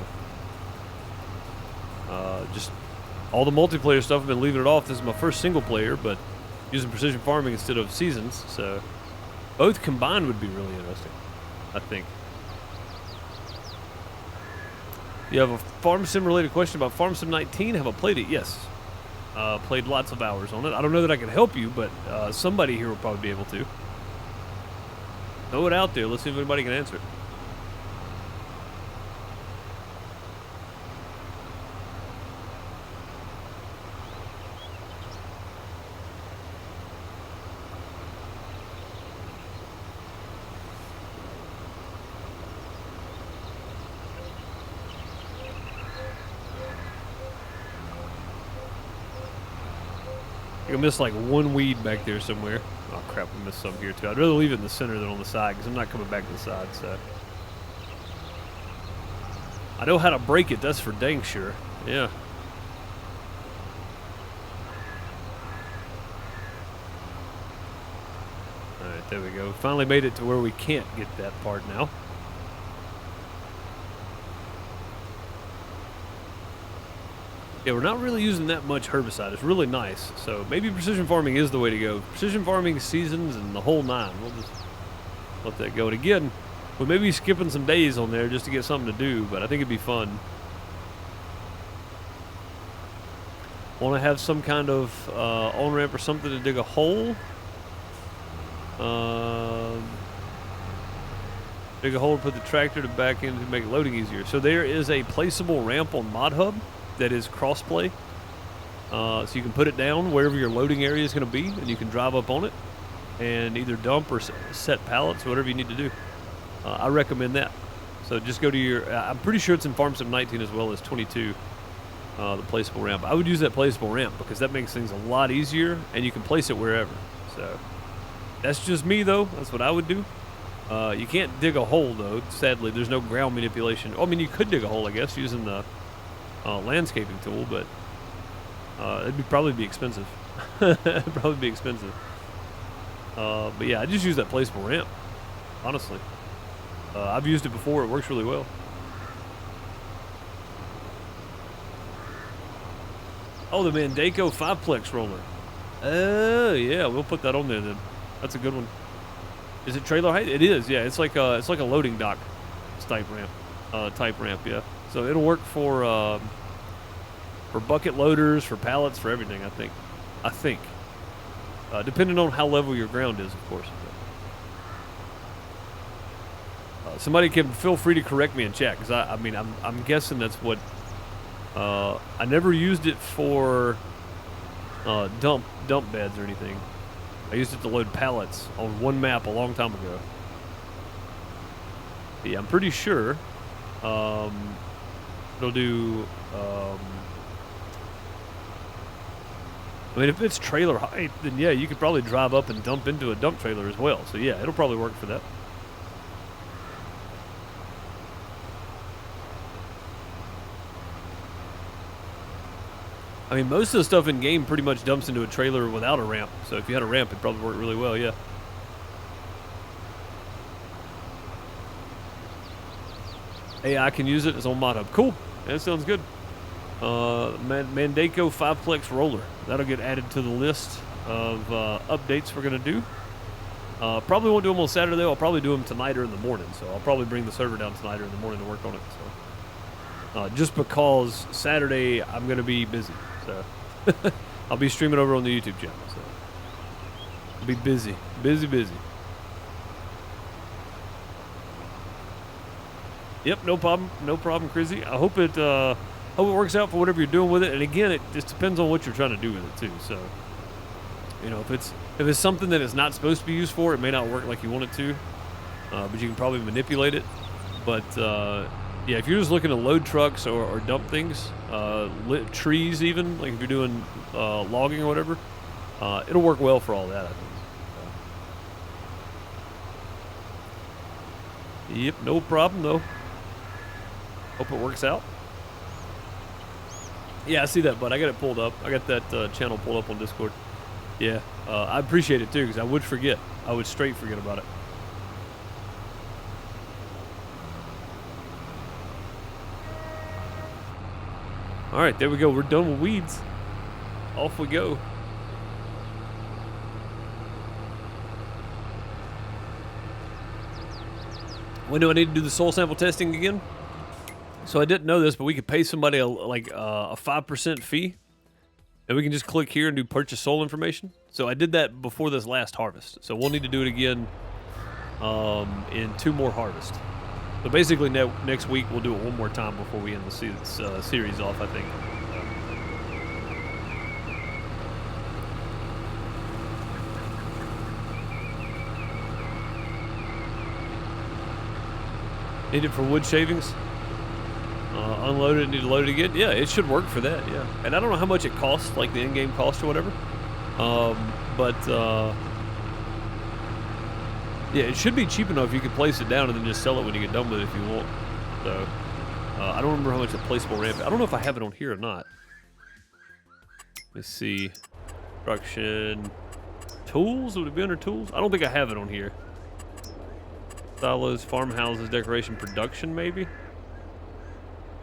just all the multiplayer stuff I've been leaving it off. This is my first single player, but using precision farming instead of seasons, so both combined would be really interesting, I think. You have a Farm Sim related question about Farm Sim 19? Have I played it? Yes. Played lots of hours on it. I don't know that I can help you, but somebody here will probably be able to. Throw it out there. Let's see if anybody can answer it. I missed like one weed back there somewhere. Oh crap, I missed some here too. I'd rather leave it in the center than on the side because I'm not coming back to the side, so. I know how to break it, that's for dang sure. Yeah. Alright, there we go. Finally made it to where we can't get that part now. Yeah, we're not really using that much herbicide. It's really nice. So maybe precision farming is the way to go. Precision farming, seasons, and the whole nine. We'll just let that go. And again, we may be skipping some days on there just to get something to do, but I think it'd be fun. Want to have some kind of on-ramp or something to dig a hole. Dig a hole to put the tractor to back in to make loading easier. So there is a placeable ramp on Mod Hub that is crossplay, so you can put it down wherever your loading area is going to be, and you can drive up on it and either dump or set pallets, whatever you need to do. I recommend that. So just go to your, I'm pretty sure it's in Farm Sim 19 as well as 22, the placeable ramp. I would use that placeable ramp because that makes things a lot easier, and you can place it wherever. So that's just me though. That's what I would do. You can't dig a hole though. Sadly, there's no ground manipulation. Oh, I mean, you could dig a hole, I guess, using the landscaping tool, but it'd probably be expensive. It'd probably be expensive. But yeah, I just use that placeable ramp, honestly. I've used it before. It works really well. Oh, the Mandaco 5-plex roller. Oh, yeah, we'll put that on there then. That's a good one. Is it trailer height? It is, yeah. It's like a loading dock type ramp, yeah. So it'll work for bucket loaders, for pallets, for everything, I think. Depending on how level your ground is, of course. Somebody can feel free to correct me in chat, because I mean, I'm guessing that's what. I never used it for dump beds or anything. I used it to load pallets on one map a long time ago. Yeah, I'm pretty sure it'll do. I mean, if it's trailer height, then yeah, you could probably drive up and dump into a dump trailer as well. So yeah, it'll probably work for that. I mean, most of the stuff in game pretty much dumps into a trailer without a ramp. So if you had a ramp, it'd probably work really well, yeah. Hey, I can use it as on Mod Hub. Cool. That sounds good. Mandaco 5-plex roller. That'll get added to the list of updates we're going to do. Probably won't do them on Saturday, though. I'll probably do them tonight or in the morning. So I'll probably bring the server down tonight or in the morning to work on it. So just because Saturday I'm going to be busy. So I'll be streaming over on the YouTube channel. So I'll be busy. Busy. Yep, no problem, Crizzy. I hope it works out for whatever you're doing with it. And again, it just depends on what you're trying to do with it too. So, you know, if it's something that it's not supposed to be used for, it may not work like you want it to. But you can probably manipulate it. But yeah, if you're just looking to load trucks or dump things, trees even, like if you're doing logging or whatever, it'll work well for all that, I think. Yep, no problem though. Hope it works out. Yeah, I see that, bud. I got it pulled up. I got that channel pulled up on Discord. Yeah, I appreciate it too, because I would forget. I would straight forget about it. All right, there we go. We're done with weeds. Off we go. When do I need to do the soil sample testing again? So I didn't know this, but we could pay somebody a 5% fee, and we can just click here and do purchase soil information. So I did that before this last harvest. So we'll need to do it again in 2 more harvests. So basically next week we'll do it one more time before we end the series off, I think. Need it for wood shavings? Unload it, need to load it again? Yeah, it should work for that, yeah. And I don't know how much it costs, like the in-game cost or whatever. Yeah, it should be cheap enough you can place it down and then just sell it when you get done with it if you want. So, I don't remember how much the placeable ramp is. I don't know if I have it on here or not. Let's see. Construction. Tools? Would it be under tools? I don't think I have it on here. Silos, farmhouses, decoration, production, maybe?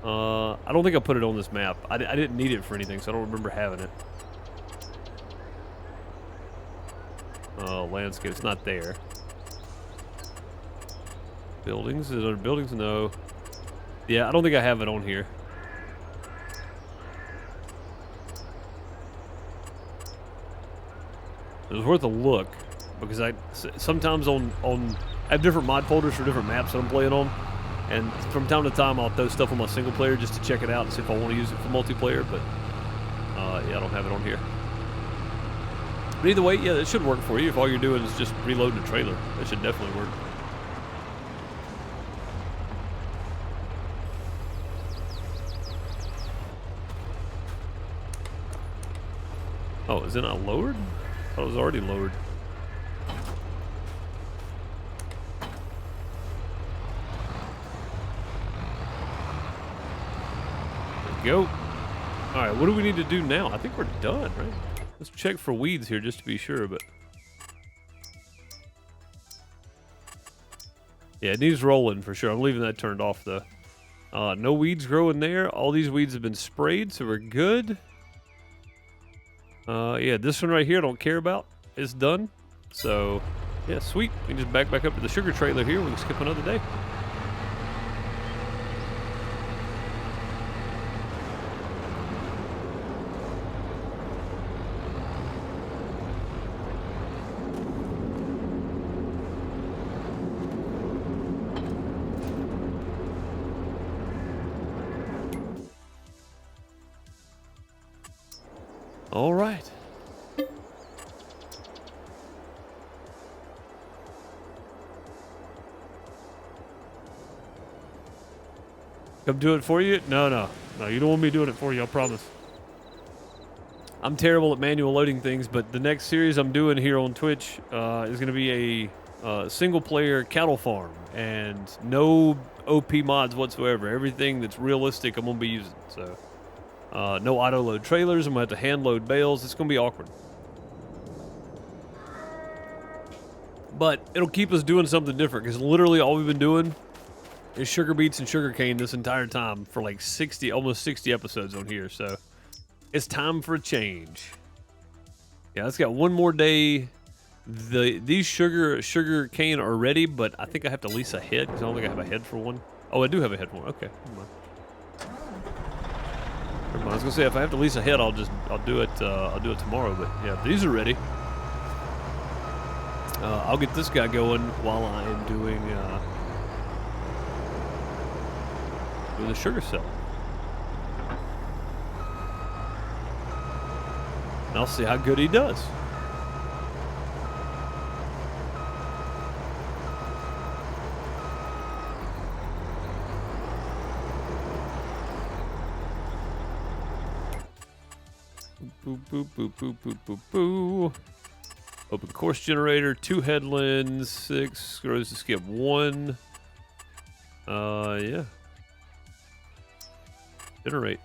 I don't think I put it on this map. I didn't need it for anything, so I don't remember having it. Landscape, it's not there. Buildings, is it under buildings? No. Yeah, I don't think I have it on here. It was worth a look, because sometimes on I have different mod folders for different maps that I'm playing on, and from time to time I'll throw stuff on my single player just to check it out and see if I want to use it for multiplayer, but yeah, I don't have it on here. But either way, yeah, it should work for you if all you're doing is just reloading a trailer. That should definitely work. Oh, is it not lowered? I thought it was already lowered. Go. All right, what do we need to do now? I think we're done, right? Let's check for weeds here just to be sure, but yeah, it needs rolling for sure. I'm leaving that turned off though. No weeds growing there. All these weeds have been sprayed, so we're good. Yeah, this one right here I don't care about. It's done. So yeah, sweet. We can just back up to the sugar trailer here. We can skip another day. All right. Come do it for you? No, you don't want me doing it for you, I promise. I'm terrible at manual loading things, but the next series I'm doing here on Twitch is going to be a single-player cattle farm, and no OP mods whatsoever. Everything that's realistic I'm going to be using, so... no auto-load trailers. I'm going to have to hand-load bales. It's going to be awkward. But it'll keep us doing something different, because literally all we've been doing is sugar beets and sugar cane this entire time for like almost 60 episodes on here. So it's time for a change. Yeah, let's got one more day These sugar cane are ready, but I think I have to lease a head because I don't think I have a head for one. Oh, I do have a head for one. Okay, never mind. Never mind. I was gonna say if I have to lease a head, I'll do it tomorrow. But yeah, these are ready. I'll get this guy going while I am doing the sugar cell. And I'll see how good he does. Boo, boo, boo, boo, boo, boo, boo. Open course generator, 2 headlands, 6 grows to skip 1. Yeah. Generate.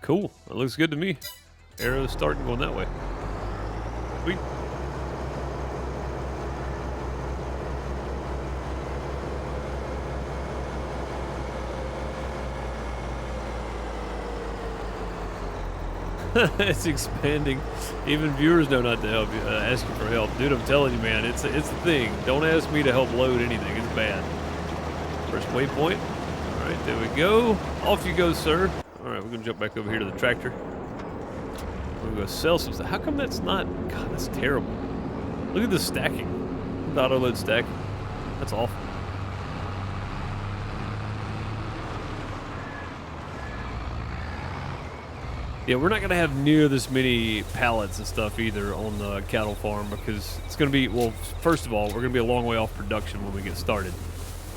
Cool. That looks good to me. Arrows starting going that way. Sweet. It's expanding. Even viewers know not to help you, ask you for help. Dude, I'm telling you, man, it's a thing. Don't ask me to help load anything. It's bad. First waypoint. All right, there we go. Off you go, sir. All right, we're going to jump back over here to the tractor. We're going to go sell some stuff. How come that's not... God, that's terrible. Look at the stacking. The auto-load stack. That's awful. Yeah, we're not going to have near this many pallets and stuff either on the cattle farm because it's going to be, well, first of all, we're going to be a long way off production when we get started.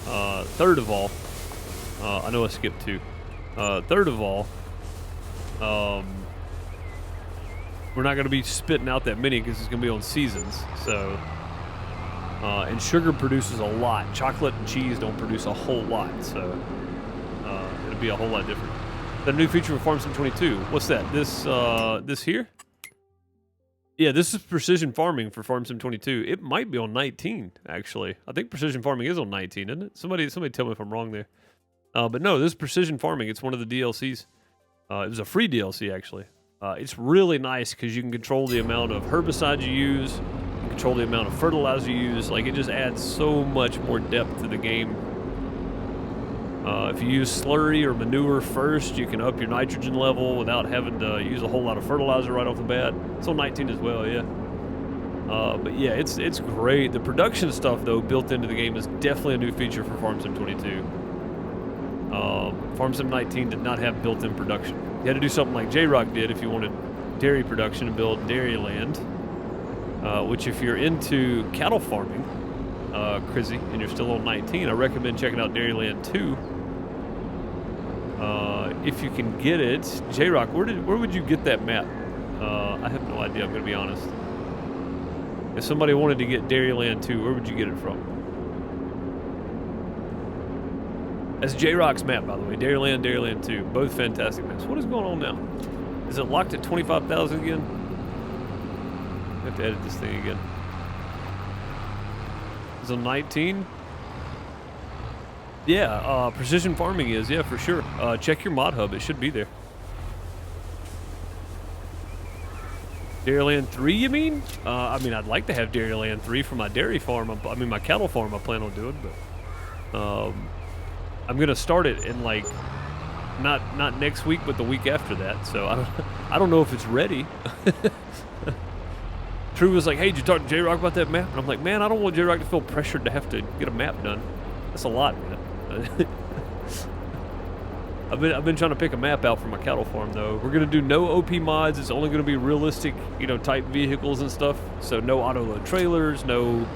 Third of all, I know I skipped 2. Third of all, we're not going to be spitting out that many because it's going to be on seasons. So, and sugar produces a lot. Chocolate and cheese don't produce a whole lot. So, it'll be a whole lot different. The new feature for Farm Sim 22. What's that? This here? Yeah, this is precision farming for Farm Sim 22. It might be on 19, actually. I think precision farming is on 19, isn't it? Somebody tell me if I'm wrong there. But no, this is precision farming. It's one of the DLCs. It was a free DLC, actually. It's really nice because you can control the amount of herbicide you use, you can control the amount of fertilizer you use. Like, it just adds so much more depth to the game. If you use slurry or manure first, you can up your nitrogen level without having to use a whole lot of fertilizer right off the bat. It's on 19 as well, yeah. But yeah, it's great. The production stuff, though, built into the game is definitely a new feature for Farm Sim 22. Farm Sim 19 did not have built-in production. You had to do something like J-Rock did if you wanted dairy production and build dairy land, which if you're into cattle farming, Crizzy, and you're still on 19, I recommend checking out Dairyland 2. If you can get it. J-Rock, where would you get that map? I have no idea, I'm going to be honest. If somebody wanted to get Dairyland 2, where would you get it from? That's J-Rock's map, by the way. Dairyland, Dairyland 2. Both fantastic maps. What is going on now? Is it locked at 25,000 again? I have to edit this thing again. Is it 19? Yeah, precision farming is, yeah, for sure. Check your mod hub, it should be there. Dairyland 3, you mean? I mean, I'd like to have Dairyland 3 for my dairy farm. I mean, my cattle farm I plan on doing, but I'm gonna start it in like not next week, but the week after that. So I don't know if it's ready. True was like, hey, did you talk to J-Rock about that map? And I'm like, man, I don't want J-Rock to feel pressured to have to get a map done. That's a lot, man. I've been trying to pick a map out for my cattle farm, though. We're gonna do no OP mods. It's only gonna be realistic, type vehicles and stuff. So no auto-load trailers, no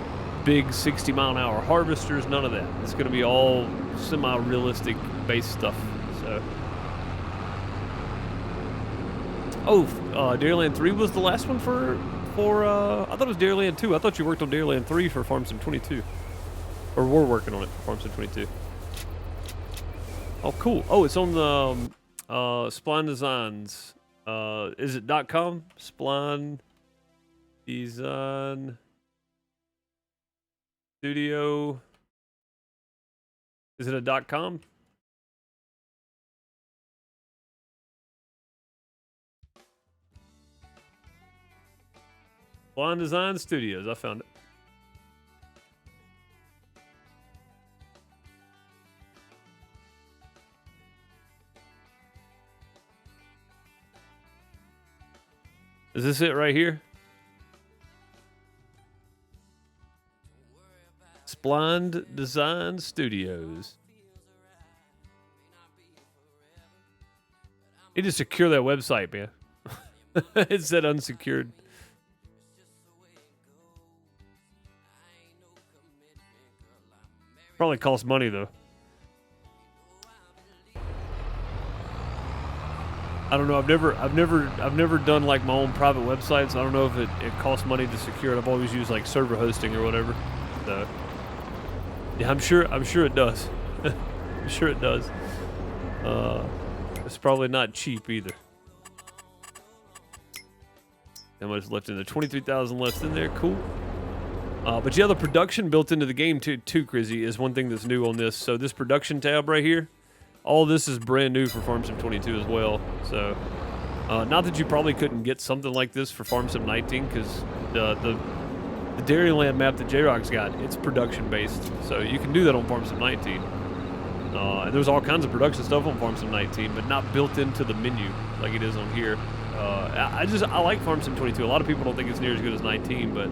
big 60-mile-an-hour harvesters, none of that. It's gonna be all semi-realistic base stuff. So, Dairyland 3 was the last one for I thought it was Dairyland 2. I thought you worked on Dairyland 3 for Farm Sim 22. Or we're working on it for Farm Sim 22. Oh, cool. Oh, it's on the Spline Designs. Is it .com? Spline Design Studio. Is it a .com? Blonde Design Studios. I found it. Is this it right here? Blonde Design Studios. You need to secure that website, man. It said unsecured. Probably costs money though. I don't know. I've never done like my own private websites. I don't know if it costs money to secure it. I've always used like server hosting or whatever. So yeah, I'm sure it does. I'm sure it does. It's probably not cheap either. How much left in there? 23,000 left in there. Cool. But yeah, the production built into the game too, Crizzy, is one thing that's new on this. So this production tab right here, all this is brand new for Farm Sim 22 as well. So, not that you probably couldn't get something like this for Farm Sim 19, because the Dairyland map that J-Rock's got, it's production based. So you can do that on Farm Sim 19. And there's all kinds of production stuff on Farm Sim 19, but not built into the menu like it is on here. I like Farm Sim 22. A lot of people don't think it's near as good as 19, but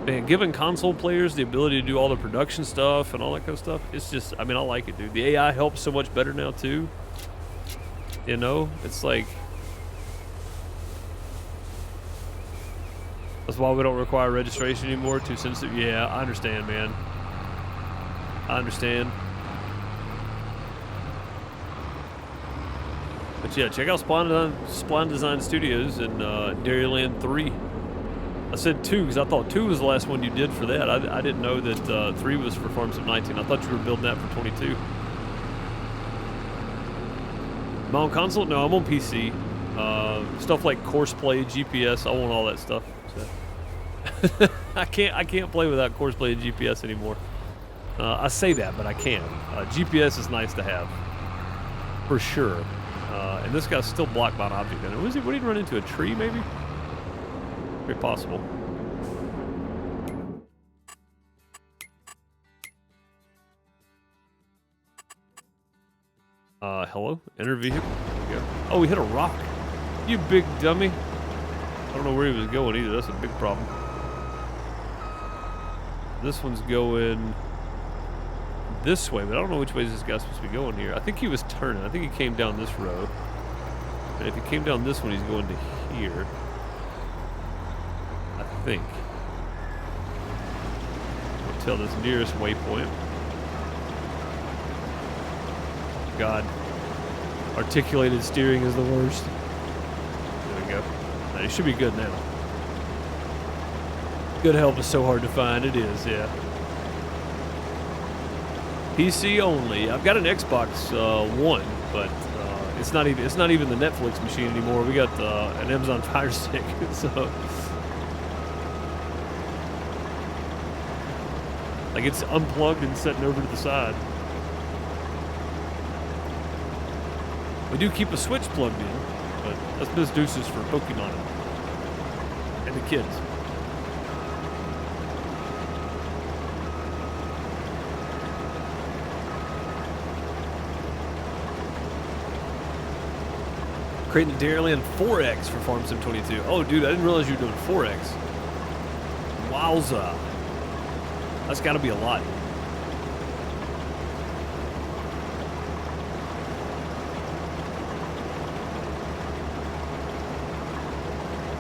man, giving console players the ability to do all the production stuff and all that kind of stuff, it's just, I mean, I like it, dude. The AI helps so much better now, too. You know? It's like, that's why we don't require registration anymore. Too sensitive. Yeah, I understand, man. I understand. But yeah, check out Spawn Design Studios in Dairyland 3. I said 2 because I thought 2 was the last one you did for that. I didn't know that 3 was for Farm Sim 19. I thought you were building that for 22. Am I on console? No, I'm on PC. Stuff like Courseplay, GPS, I want all that stuff. So. I can't play without Courseplay and GPS anymore. I say that, but I can. GPS is nice to have, for sure. And this guy's still blocked by an object. And what did he run into? A tree, maybe? Very possible. Hello? Enter vehicle. There we go. Oh, we hit a rock. You big dummy. I don't know where he was going either. That's a big problem. This one's going this way, but I don't know which way this guy's supposed to be going here. I think he was turning. I think he came down this road. And if he came down this one, he's going to here. I think. Until this nearest waypoint. God. Articulated steering is the worst. There we go. Now, it should be good now. Good help is so hard to find. It is, yeah. PC only. I've got an Xbox One, but it's not even the Netflix machine anymore. We got an Amazon Fire Stick, so like it's unplugged and sitting over to the side. We do keep a Switch plugged in, but that's Miss Deuces for Pokemon and the kids. Creating the Dairyland 4X for Farm Sim 22. Oh, dude, I didn't realize you were doing 4X. Wowza. That's got to be a lot.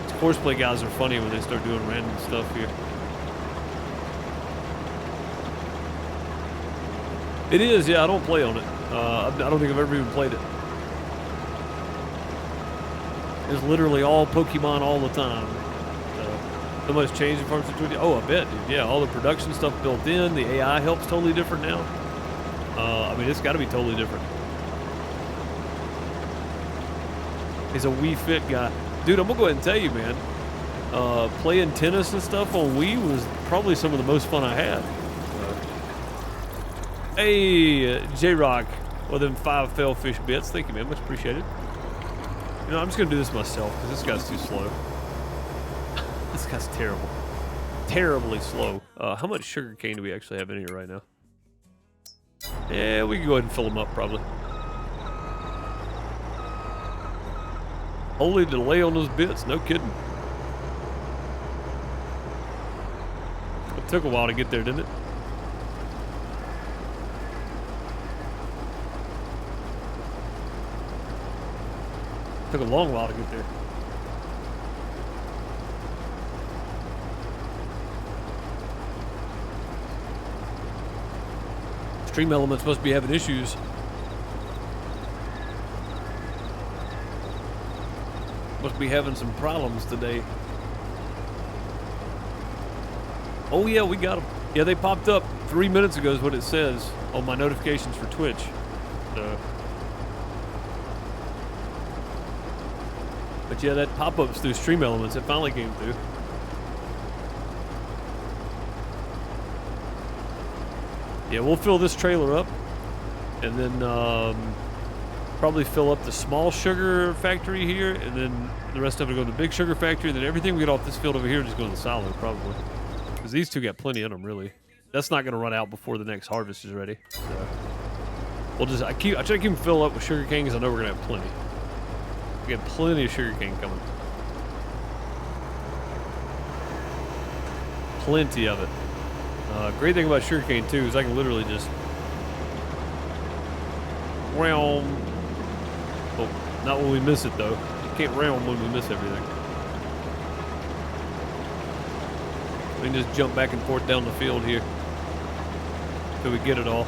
These Courseplay guys are funny when they start doing random stuff here. It is, yeah, I don't play on it. I don't think I've ever even played it. It's literally all Pokemon all the time. So much changed in Farm Sim 22. Oh, I bet, dude. Yeah, all the production stuff built in. The AI help's totally different now. I mean, it's got to be totally different. He's a Wii Fit guy. Dude, I'm going to go ahead and tell you, man. Playing tennis and stuff on Wii was probably some of the most fun I had. Hey, J-Rock. Well, them 5 Fellfish bits. Thank you, man. Much appreciated. You know, I'm just going to do this myself because this guy's too slow. This guy's terrible. Terribly slow. How much sugar cane do we actually have in here right now? Yeah, we can go ahead and fill them up probably. Holy delay on those bits, no kidding. It took a while to get there, didn't it? Took a long while to get there. Stream elements must be having issues. Must be having some problems today. Oh yeah, we got them. Yeah, they popped up 3 minutes ago is what it says on my notifications for Twitch. So. But yeah, that pop-ups through stream elements, it finally came through. Yeah, we'll fill this trailer up and then probably fill up the small sugar factory here, and then the rest of it go to the big sugar factory, and then everything we get off this field over here just go to the silo probably. Because these two got plenty in them, really. That's not going to run out before the next harvest is ready. So we'll just, I try to keep them filled up with sugar cane because I know we're going to have plenty. We got plenty of sugar cane coming. Plenty of it. Great thing about sugarcane too is I can literally just realm. Oh, not when we miss it though. You can't realm when we miss everything. We can just jump back and forth down the field here till we get it all.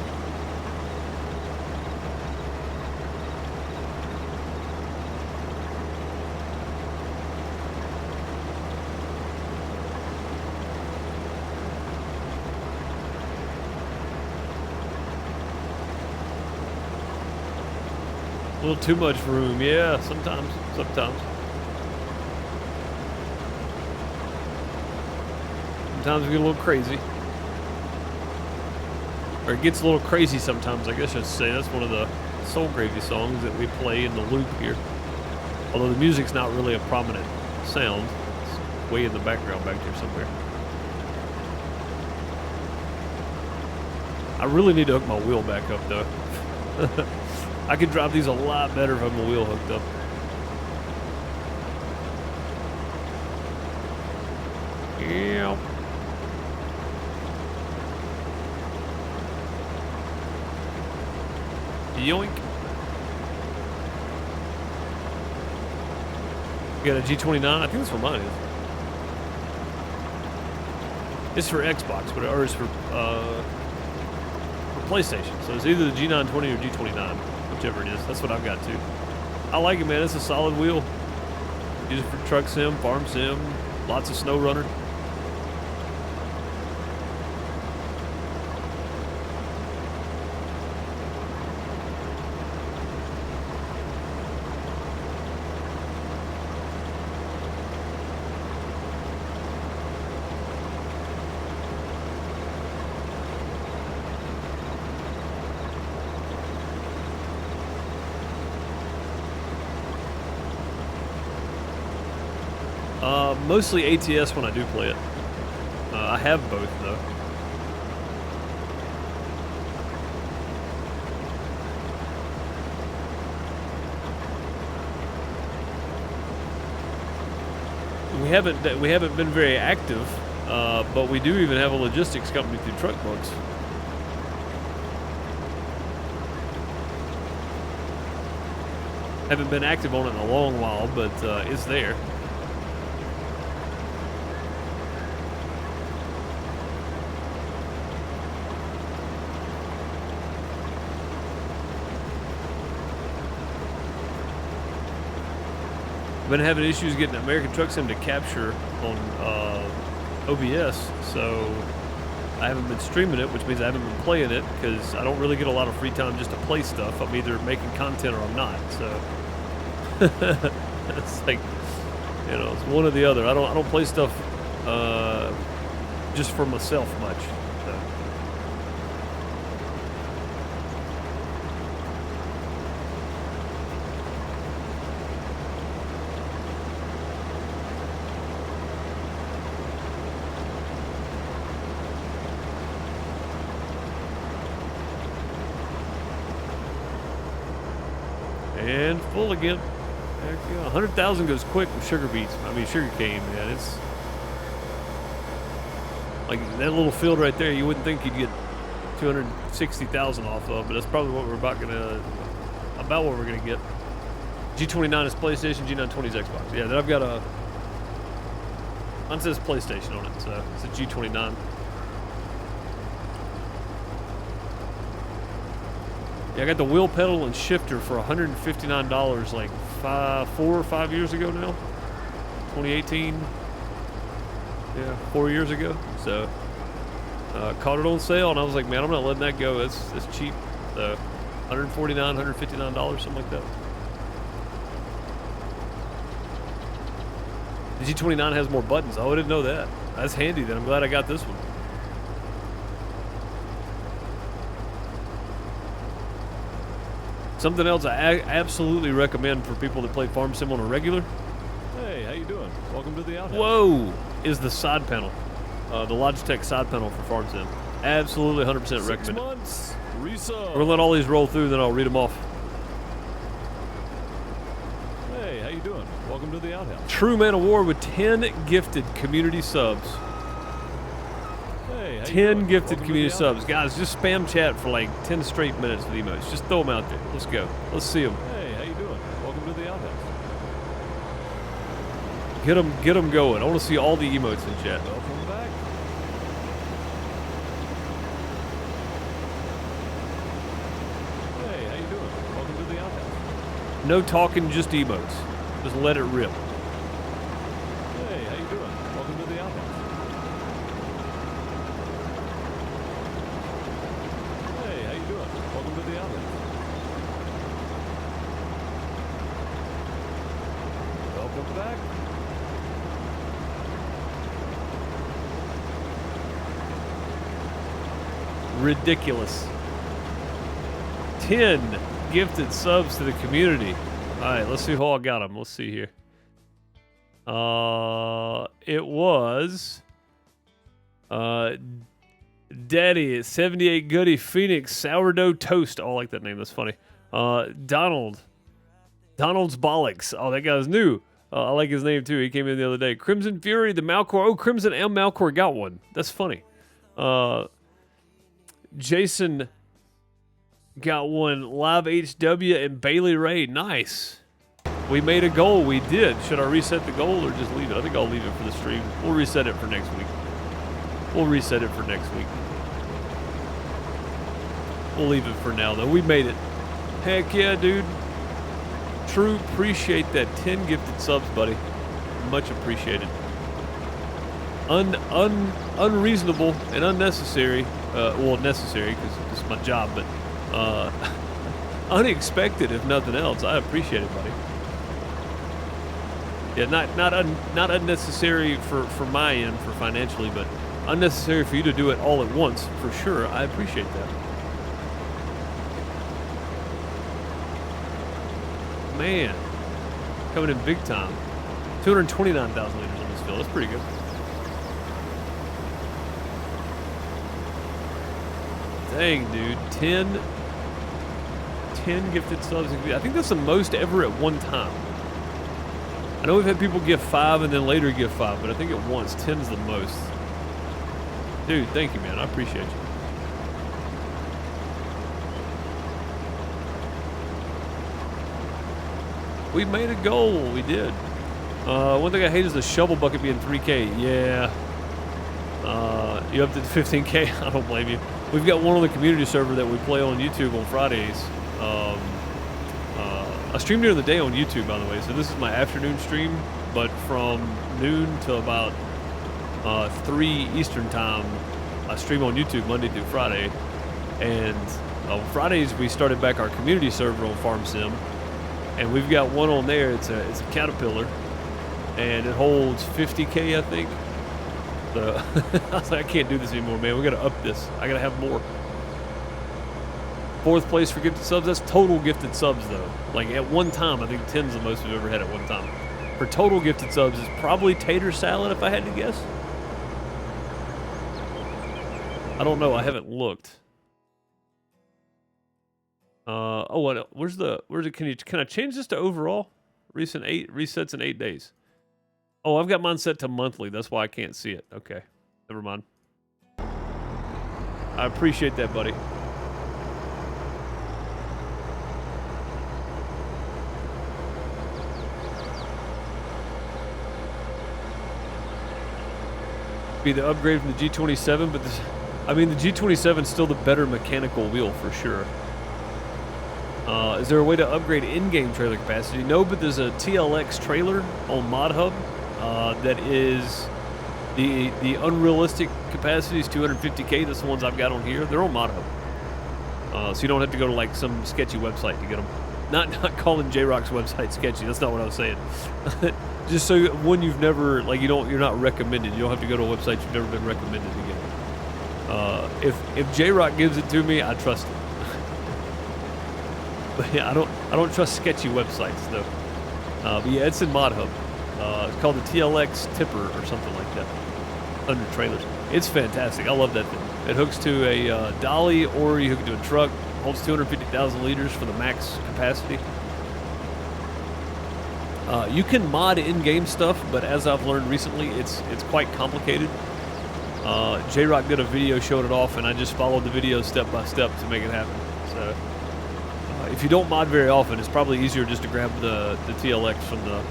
A little too much room, yeah, sometimes. Sometimes we get a little crazy. Or it gets a little crazy sometimes, I guess I should say. That's one of the Soul Gravy songs that we play in the loop here. Although the music's not really a prominent sound. It's way in the background back there somewhere. I really need to hook my wheel back up though. I could drive these a lot better if I have my wheel hooked up. Yeah. Yoink. You got a G29? I think that's what mine is. It's for Xbox, but or it's for PlayStation. So it's either the G920 or G29, whichever it is. That's what I've got too. I like it, man. It's a solid wheel. Use it for truck sim, farm sim, lots of snow runner. Mostly ATS when I do play it. I have both though. We haven't been very active, but we do even have a logistics company through Truck Books. Haven't been active on it in a long while, but it's there. Been having issues getting American Truck Sim to capture on OBS, so I haven't been streaming it, which means I haven't been playing it because I don't really get a lot of free time just to play stuff. I'm either making content or I'm not. So it's like, you know, it's one or the other. I don't play stuff just for myself much. So. And full again. Heck yeah. 100,000 goes quick with sugar cane, man. It's like that little field right there. You wouldn't think you'd get 260,000 off of, but that's probably what we're about what we're gonna get. G29 is PlayStation, G920 is Xbox. Yeah, then I've got a. Mine says PlayStation on it, so it's a G29. Yeah, I got the wheel pedal and shifter for $159 like 4 or 5 years ago now. 2018. Yeah, 4 years ago. So caught it on sale, and I was like, man, I'm not letting that go. It's cheap. So $149, $159, something like that. The G29 has more buttons. Oh, I didn't know that. That's handy then. I'm glad I got this one. Something else I absolutely recommend for people that play Farm Sim on a regular. Hey, how you doing? Welcome to the outhouse. Whoa! Is the side panel. The Logitech side panel for Farm Sim. Absolutely 100% recommend 6 months. Resub. We're going to let all these roll through, then I'll read them off. Hey, how you doing? Welcome to the outhouse. True Man of War with 10 gifted community subs. Hey, how you 10 doing? gifted Welcome community to the outhouse. subs. Guys, just spam chat for like 10 straight minutes with emotes. Just throw them out there. Let's go. Let's see them. Hey, how you doing? Welcome to the outhouse. Get them going. I want to see all the emotes in chat. Welcome back. Hey, how you doing? Welcome to the outhouse. No talking, just emotes. Just let it rip. Hey, how you doing? Welcome to the outhouse. Hey, how you doing? Welcome to the outhouse. Welcome back. Ridiculous. 10 gifted subs to the community. All right, let's see who all got them. Let's see here. It was Daddy 78 Goody Phoenix Sourdough Toast. Oh, I like that name. That's funny. Donald's Bollocks. Oh, that guy's new. I like his name too. He came in the other day. Crimson Fury, the Malcor. Oh, Crimson and Malcor got one. That's funny. Jason got one. Live HW and Bailey Ray. Nice. We made a goal. We did. Should I reset the goal or just leave it? I think I'll leave it for the stream. We'll reset it for next week. We'll reset it for next week. We'll leave it for now, though. We made it. Heck yeah, dude. True, appreciate that 10 gifted subs, buddy. Much appreciated. Unreasonable and unnecessary. Well, necessary because it's my job, but unexpected if nothing else. I appreciate it, buddy. Yeah, not unnecessary for my end, for financially, but unnecessary for you to do it all at once, for sure. I appreciate that. Man, coming in big time. 229,000 liters on this field. That's pretty good. Dang, dude. 10 gifted subs. I think that's the most ever at one time. I know we've had people give 5 and then later give 5, but I think at once 10 is the most. Dude, thank you, man. I appreciate you. We made a goal. We did. One thing I hate is the shovel bucket being 3K. Yeah. You up to 15K? I don't blame you. We've got one on the community server that we play on YouTube on Fridays. I stream during the day on YouTube, by the way. So this is my afternoon stream, but from noon to about 3 Eastern time, I stream on YouTube Monday through Friday. And on Fridays, we started back our community server on Farm Sim. And we've got one on there. It's a Caterpillar, and it holds 50K, I think. So I was like, I can't do this anymore, man. We got to up this. I got to have more. 4th place for gifted subs. That's total gifted subs, though. Like at one time, I think 10's the most we've ever had at one time. For total gifted subs, it's probably Tater Salad, if I had to guess. I don't know. I haven't looked. Oh, what? Where's it? Can I change this to overall? Recent 8 resets in 8 days. Oh, I've got mine set to monthly. That's why I can't see it. Okay, never mind. I appreciate that, buddy. Be the upgrade from the G27, but this, I mean, the G27 is still the better mechanical wheel for sure. Is there a way to upgrade in-game trailer capacity? No, but there's a TLX trailer on ModHub that is the unrealistic capacity is 250K. That's the ones I've got on here. They're on ModHub, so you don't have to go to like some sketchy website to get them. Not calling J-Rock's website sketchy. That's not what I was saying. Just so one you've never you're not recommended. You don't have to go to a website you've never been recommended to get. If J-Rock gives it to me, I trust it. But yeah, I don't trust sketchy websites though. But yeah, it's in ModHub. It's called the TLX Tipper or something like that. 100 trailers. It's fantastic. I love that thing. It hooks to a dolly, or you hook it to a truck. Holds 250,000 liters for the max capacity. You can mod in-game stuff, but as I've learned recently, it's quite complicated. J-Rock did a video showing it off, and I just followed the video step by step to make it happen. So if you don't mod very often, it's probably easier just to grab the TLX from the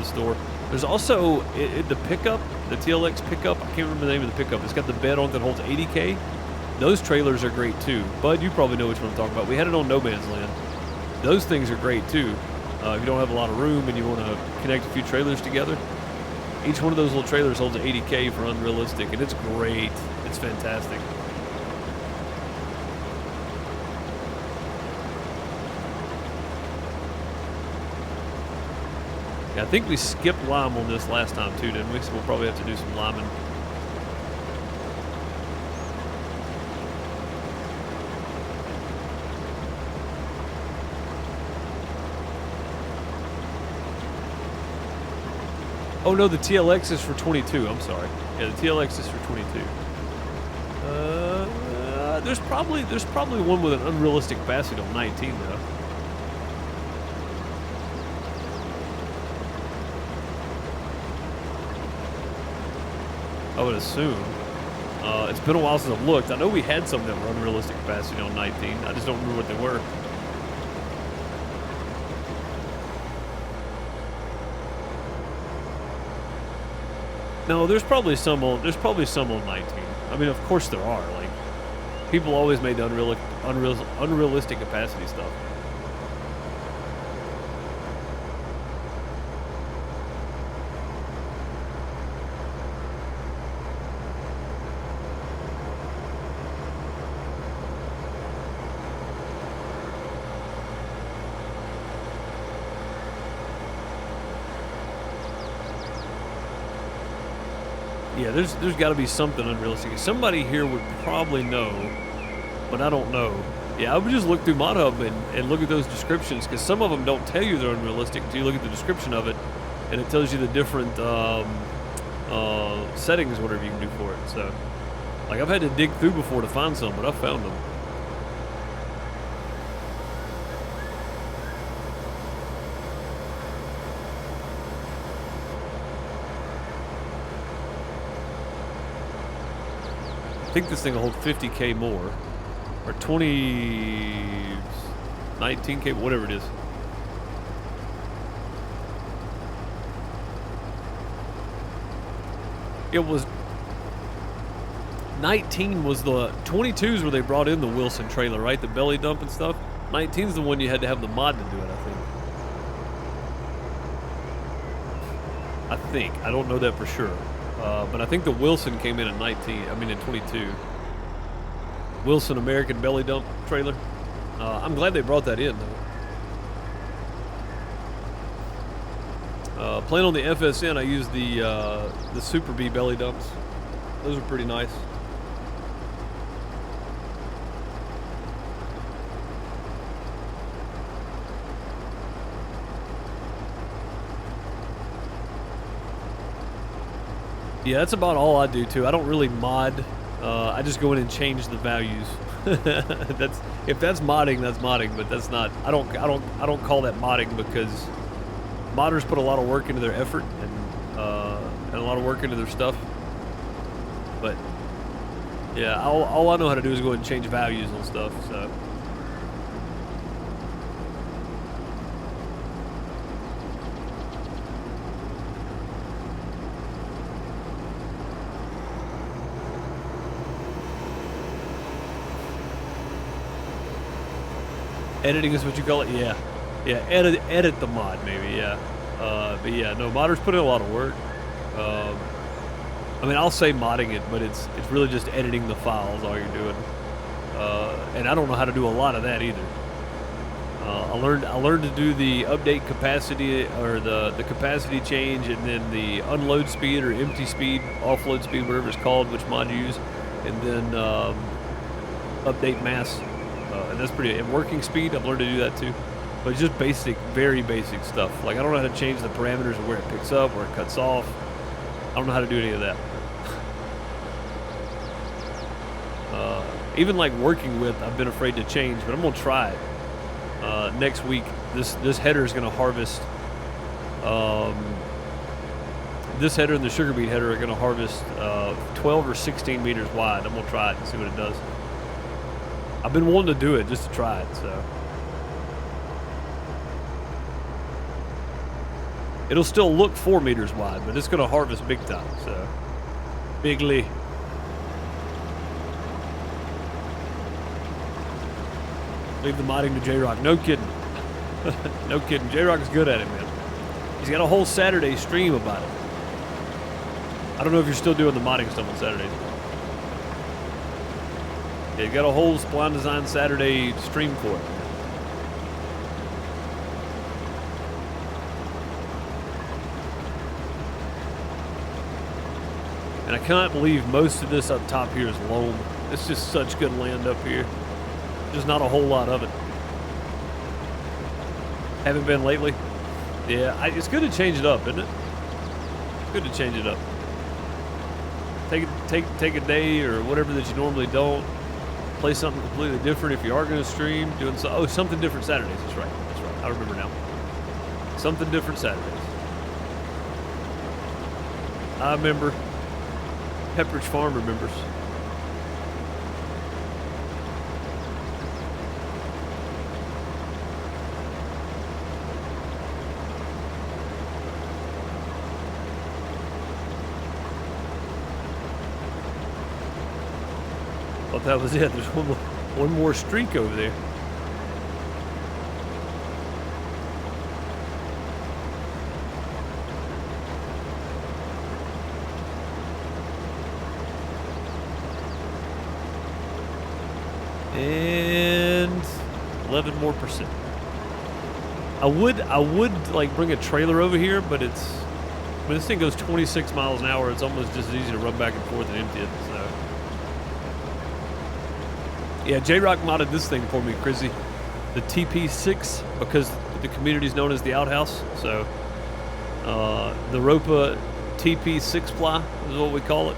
store. There's also the pickup, the TLX pickup. I can't remember the name of the pickup. It's got the bed on it that holds 80K. Those trailers are great too. Bud, you probably know which one I'm talking about. We had it on No Man's Land. Those things are great too. If you don't have a lot of room and you want to connect a few trailers together, each one of those little trailers holds 80K for unrealistic, and it's great. It's fantastic. Yeah, I think we skipped lime on this last time too, didn't we? So we'll probably have to do some liming. Oh no, the TLX is for 22. I'm sorry. Yeah, the TLX is for 22. There's probably one with an unrealistic capacity on 19 though. I would assume. It's been a while since I've looked. I know we had some that were unrealistic capacity on 19. I just don't remember what they were. No, there's probably some on 19. I mean, of course there are. Like, people always made the unrealistic capacity stuff. Yeah, there's got to be something unrealistic. Somebody here would probably know, but I don't know. Yeah, I would just look through ModHub and look at those descriptions, because some of them don't tell you they're unrealistic until you look at the description of it, and it tells you the different settings, whatever you can do for it. So, like, I've had to dig through before to find some, but I found them. I think this thing will hold 50K more, or 19K, whatever it is. It was 19 was the 22s where they brought in the Wilson trailer, right? The belly dump and stuff. 19's the one you had to have the mod to do it, I think. I don't know that for sure. But I think the Wilson came in at 22. Wilson American belly dump trailer. I'm glad they brought that in, though. Playing on the FSN, I used the Super B belly dumps. Those are pretty nice. Yeah, that's about all I do too. I don't really mod I just go in and change the values. If that's modding, that's modding, but that's not. I don't call that modding because modders put a lot of work into their effort and a lot of work into their stuff. But yeah, all I know how to do is go ahead and change values on stuff. So. Editing is what you call it? Yeah. Yeah, edit the mod, maybe, yeah. But yeah, no, modders put in a lot of work. I mean, I'll say modding it, but it's really just editing the files, all you're doing. And I don't know how to do a lot of that either. I learned to do the update capacity, or the capacity change, and then the unload speed or empty speed, offload speed, whatever it's called, which mod you use, and then update mass. And that's pretty. And working speed, I've learned to do that too. But it's just basic, very basic stuff. Like I don't know how to change the parameters of where it picks up, where it cuts off. I don't know how to do any of that. Even like working width, I've been afraid to change, but I'm gonna try it next week. This header is gonna harvest. This header and the sugar beet header are gonna harvest 12 or 16 meters wide. I'm gonna try it and see what it does. I've been wanting to do it just to try it, so. It'll still look 4 meters wide, but it's gonna harvest big time, so. Bigly. Leave the modding to J-Rock. No kidding. No kidding. J-Rock's good at it, man. He's got a whole Saturday stream about it. I don't know if you're still doing the modding stuff on Saturdays. Yeah, you got a whole Spline Design Saturday stream for it. And I cannot believe most of this up top here is loam. It's just such good land up here. Just not a whole lot of it. Haven't been lately. Yeah, it's good to change it up, isn't it? Good to change it up. Take a day or whatever that you normally don't. Play something completely different if you are going to stream. Something different Saturdays. That's right. That's right. I remember now. Something different Saturdays. I remember. Pepperidge Farm remembers. Thought that was it. There's one more streak over there. And 11% more. I would like bring a trailer over here, but when this thing goes 26 miles an hour, it's almost just as easy to run back and forth and empty it. So. Yeah, J-Rock modded this thing for me, Crizzy. The TP6, because the community is known as the outhouse. So the Ropa TP6 ply is what we call it.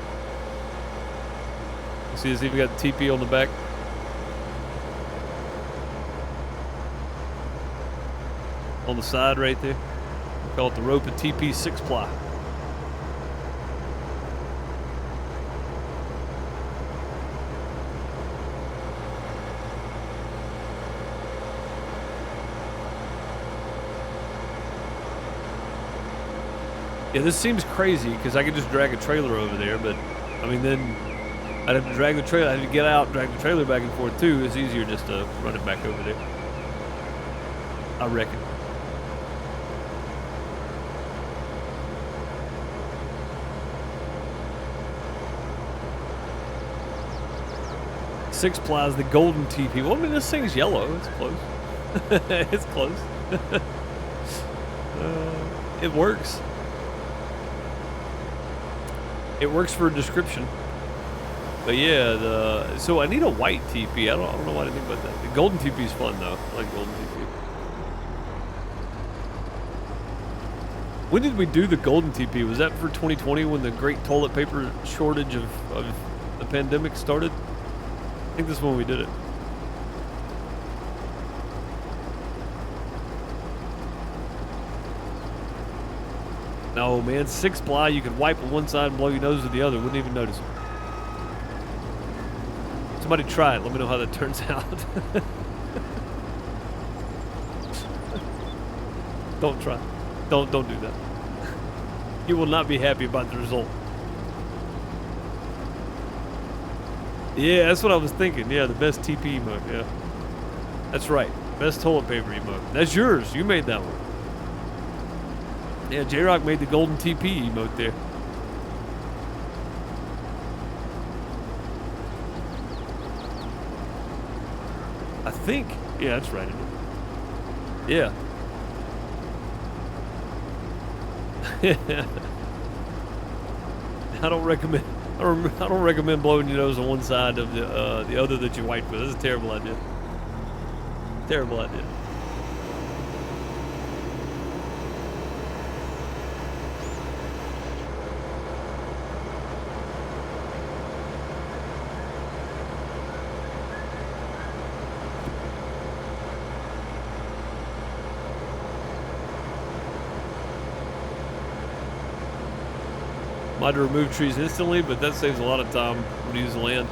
See, it's even got the TP on the back. On the side right there. We call it the Ropa TP6 ply. Yeah, this seems crazy because I could just drag a trailer over there, but I mean, then I'd have to drag the trailer. I'd have to get out, drag the trailer back and forth too. It's easier just to run it back over there, I reckon. Six plies, the golden TP. Well, I mean, this thing's yellow. It's close. It's close. It works. It works for a description. But yeah, so I need a white TP. I don't know what I think about that. The golden TP is fun though. I like golden TP. When did we do the golden TP? Was that for 2020 when the great toilet paper shortage of pandemic started. I think this is when we did it. No, man, 6-ply, you could wipe on one side and blow your nose with the other. Wouldn't even notice it. Somebody try it. Let me know how that turns out. Don't try. Don't do that. You will not be happy about the result. Yeah, that's what I was thinking. Yeah, the best TP emote. Yeah, that's right. Best toilet paper emote. That's yours. You made that one. Yeah, J-Rock made the golden TP emote there. I think. Yeah, that's right. Yeah. I don't recommend. I don't recommend blowing your nose on one side of the other that you wipe with. That's a terrible idea. Terrible idea. Might remove trees instantly, but that saves a lot of time when you use the land.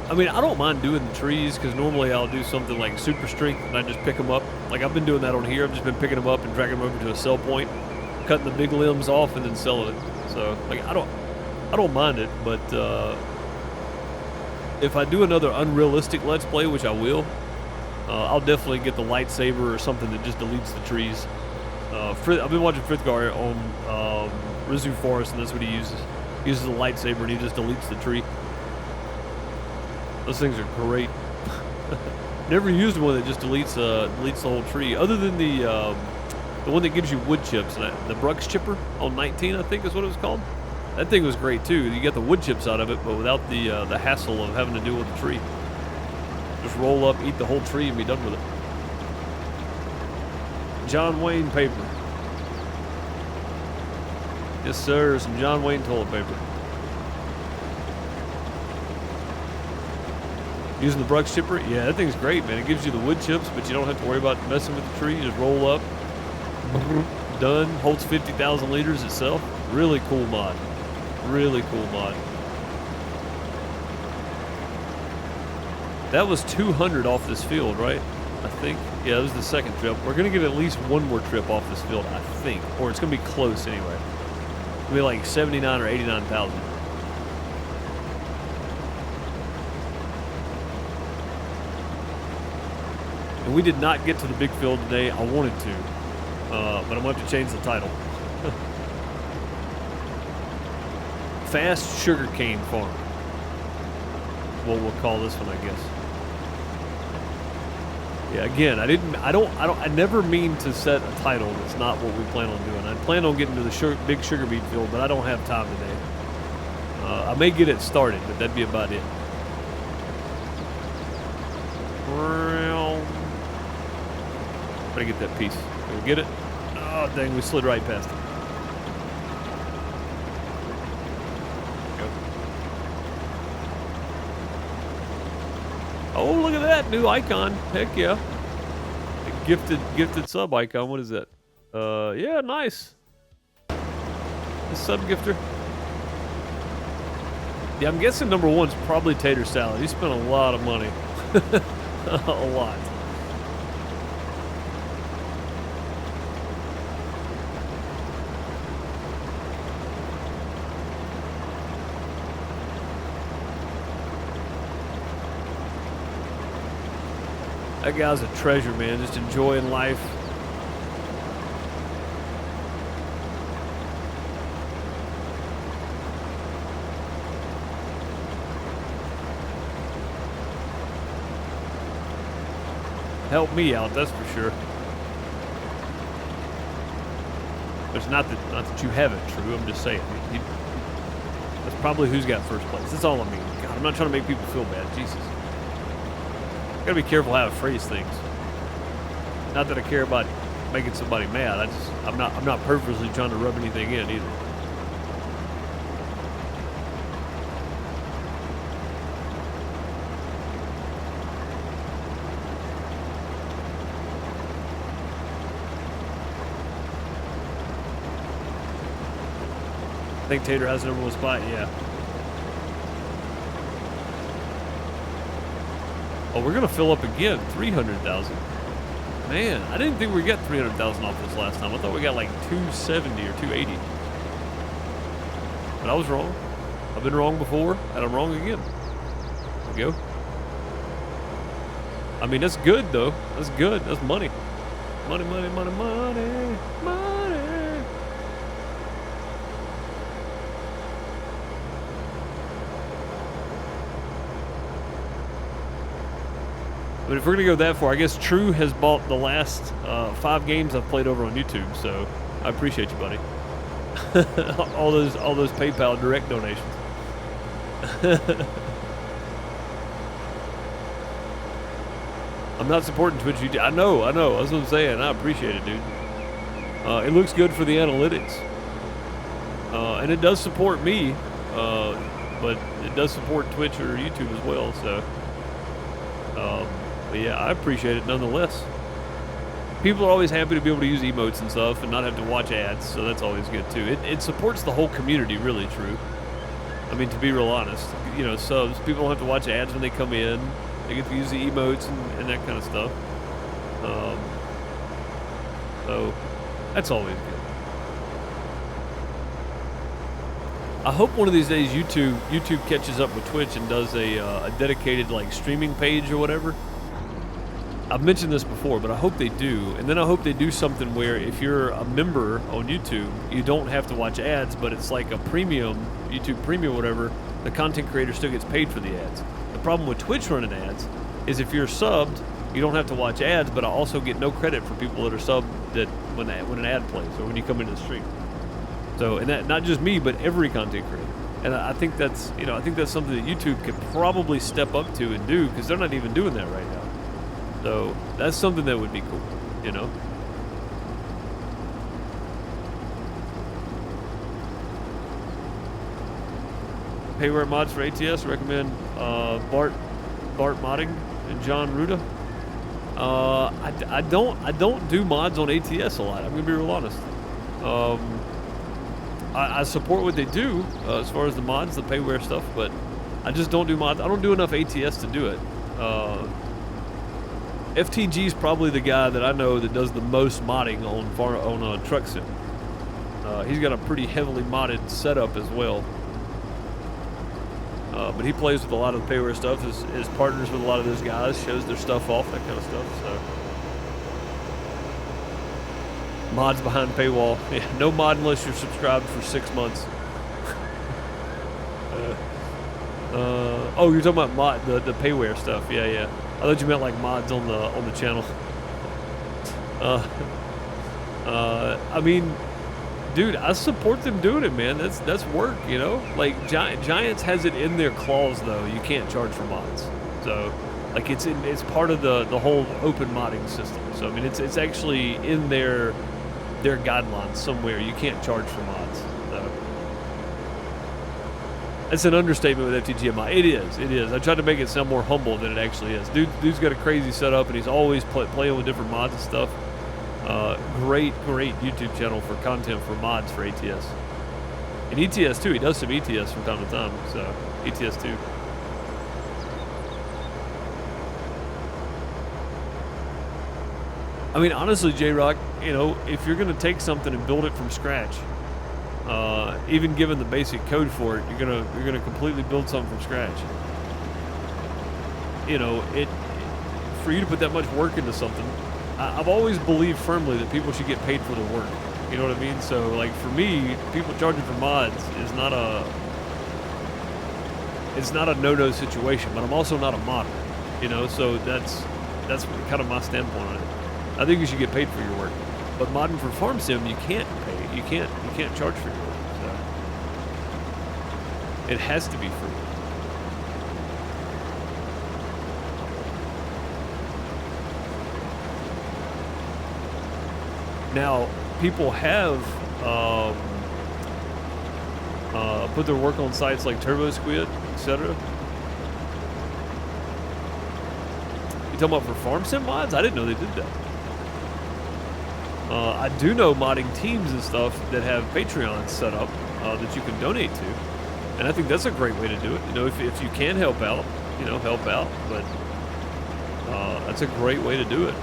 I mean, I don't mind doing the trees because normally I'll do something like super strength and I just pick them up. Like I've been doing that on here. I've just been picking them up and dragging them over to a sell point, cutting the big limbs off and then selling it. So like I don't mind it, but if I do another unrealistic Let's Play, which I will, I'll definitely get the lightsaber or something that just deletes the trees. I've been watching Frithgar on Rizu Forest, and that's what he uses. He uses a lightsaber and he just deletes the tree. Those things are great. Never used one that just deletes the whole tree, other than the one that gives you wood chips. The Brux chipper on 19, I think is what it was called. That thing was great too. You get the wood chips out of it, but without the hassle of having to deal with the tree. Just roll up, eat the whole tree, and be done with it. John Wayne paper. Yes, sir. Some John Wayne toilet paper. Using the Brux chipper? Yeah, that thing's great, man. It gives you the wood chips, but you don't have to worry about messing with the tree. You just roll up. Done. Holds 50,000 liters itself. Really cool mod. Really cool mod. That was 200 off this field, right? I think. Yeah, that was the second trip. We're going to get at least one more trip off this field, I think. Or it's going to be close anyway. It'll be like 79 or 89,000. And we did not get to the big field today. I wanted to. But I'm going to have to change the title. Fast Sugarcane Farm. What we'll call this one, I guess. Yeah, again, I never mean to set a title that's not what we plan on doing. I plan on getting to the big sugar beet field, but I don't have time today. I may get it started, but that'd be about it. Gotta get that piece. Can we get it? Oh, dang, we slid right past it. Oh, look at that new icon. Heck yeah. Gifted sub icon. What is that? Yeah, nice. The sub gifter. Yeah, I'm guessing number one's probably tater salad. He spent a lot of money. A lot. That guy's a treasure, man. Just enjoying life. Help me out, that's for sure. It's not that you haven't, true. I'm just saying. That's probably who's got first place. That's all I mean. God, I'm not trying to make people feel bad. Jesus. Gotta be careful how I phrase things. Not that I care about making somebody mad. I'm not purposely trying to rub anything in either. think Tater has the number one spot. Yeah. Oh, we're gonna fill up again. 300,000. Man, I didn't think we got 300,000 off this last time. I thought we got like 270 or 280. But I was wrong. I've been wrong before, and I'm wrong again. There we go. I mean, that's good though. That's good. That's money. Money, money, money, money, money. But if we're gonna go that far, I guess True has bought the last 5 games I've played over on YouTube, so I appreciate you, buddy. all those PayPal direct donations. I'm not supporting Twitch YouTube. I know. That's what I'm saying. I appreciate it, dude. It looks good for the analytics. And it does support me, but it does support Twitch or YouTube as well, so. But yeah, I appreciate it nonetheless. People are always happy to be able to use emotes and stuff and not have to watch ads, so that's always good too. It supports the whole community, really, True. I mean, to be real honest, you know, subs, people don't have to watch ads when they come in. They get to use the emotes and that kind of stuff. So that's always good. I hope one of these days YouTube catches up with Twitch and does a dedicated like streaming page or whatever. I've mentioned this before, but I hope they do. And then I hope they do something where if you're a member on YouTube, you don't have to watch ads, but it's like a premium, YouTube premium, whatever. The content creator still gets paid for the ads. The problem with Twitch running ads is if you're subbed, you don't have to watch ads, but I also get no credit for people that are subbed that when an ad plays or when you come into the stream. So, and that not just me, but every content creator. And I think that's, you know, I think that's something that YouTube could probably step up to and do because they're not even doing that right now. So that's something that would be cool, you know. Payware mods for ATS recommend Bart Modding and John Ruda. I don't do mods on ATS a lot. I'm gonna be real honest. I support what they do as far as the mods, the payware stuff, but I just don't do mods. I don't do enough ATS to do it. FTG is probably the guy that I know that does the most modding on Truck Sim. He's got a pretty heavily modded setup as well. But he plays with a lot of the payware stuff, is partners with a lot of those guys, shows their stuff off, that kind of stuff. So mods behind paywall. Yeah, no mod unless you're subscribed for 6 months. Oh, you're talking about mod the payware stuff. Yeah. I thought you meant like mods on the channel. I mean, dude, I support them doing it, man. That's work, you know. Like Giants has it in their clause though. You can't charge for mods. So, like it's part of the whole open modding system. So I mean, it's actually in their guidelines somewhere. You can't charge for mods. So. It's an understatement with FTGMI. It is. I tried to make it sound more humble than it actually is. Dude's got a crazy setup, and he's always playing with different mods and stuff. Great YouTube channel for content for mods for ATS. And ETS too. He does some ETS from time to time. So ETS too. I mean, honestly, J-Rock, you know, if you're going to take something and build it from scratch, even given the basic code for it, you're gonna completely build something from scratch. You know, for you to put that much work into something, I've always believed firmly that people should get paid for their work. You know what I mean? So, like for me, people charging for mods is not a no-no situation. But I'm also not a modder. You know, so that's kind of my standpoint on it. I think you should get paid for your work. But modding for Farm Sim, you can't pay. You can't charge for your work. So it has to be free. Now, people have put their work on sites like TurboSquid, etc. You talking about for Farm Sim mods? I didn't know they did that. I do know modding teams and stuff that have Patreons set up that you can donate to, and I think that's a great way to do it. You know, if you can help out, you know, help out. But that's a great way to do it.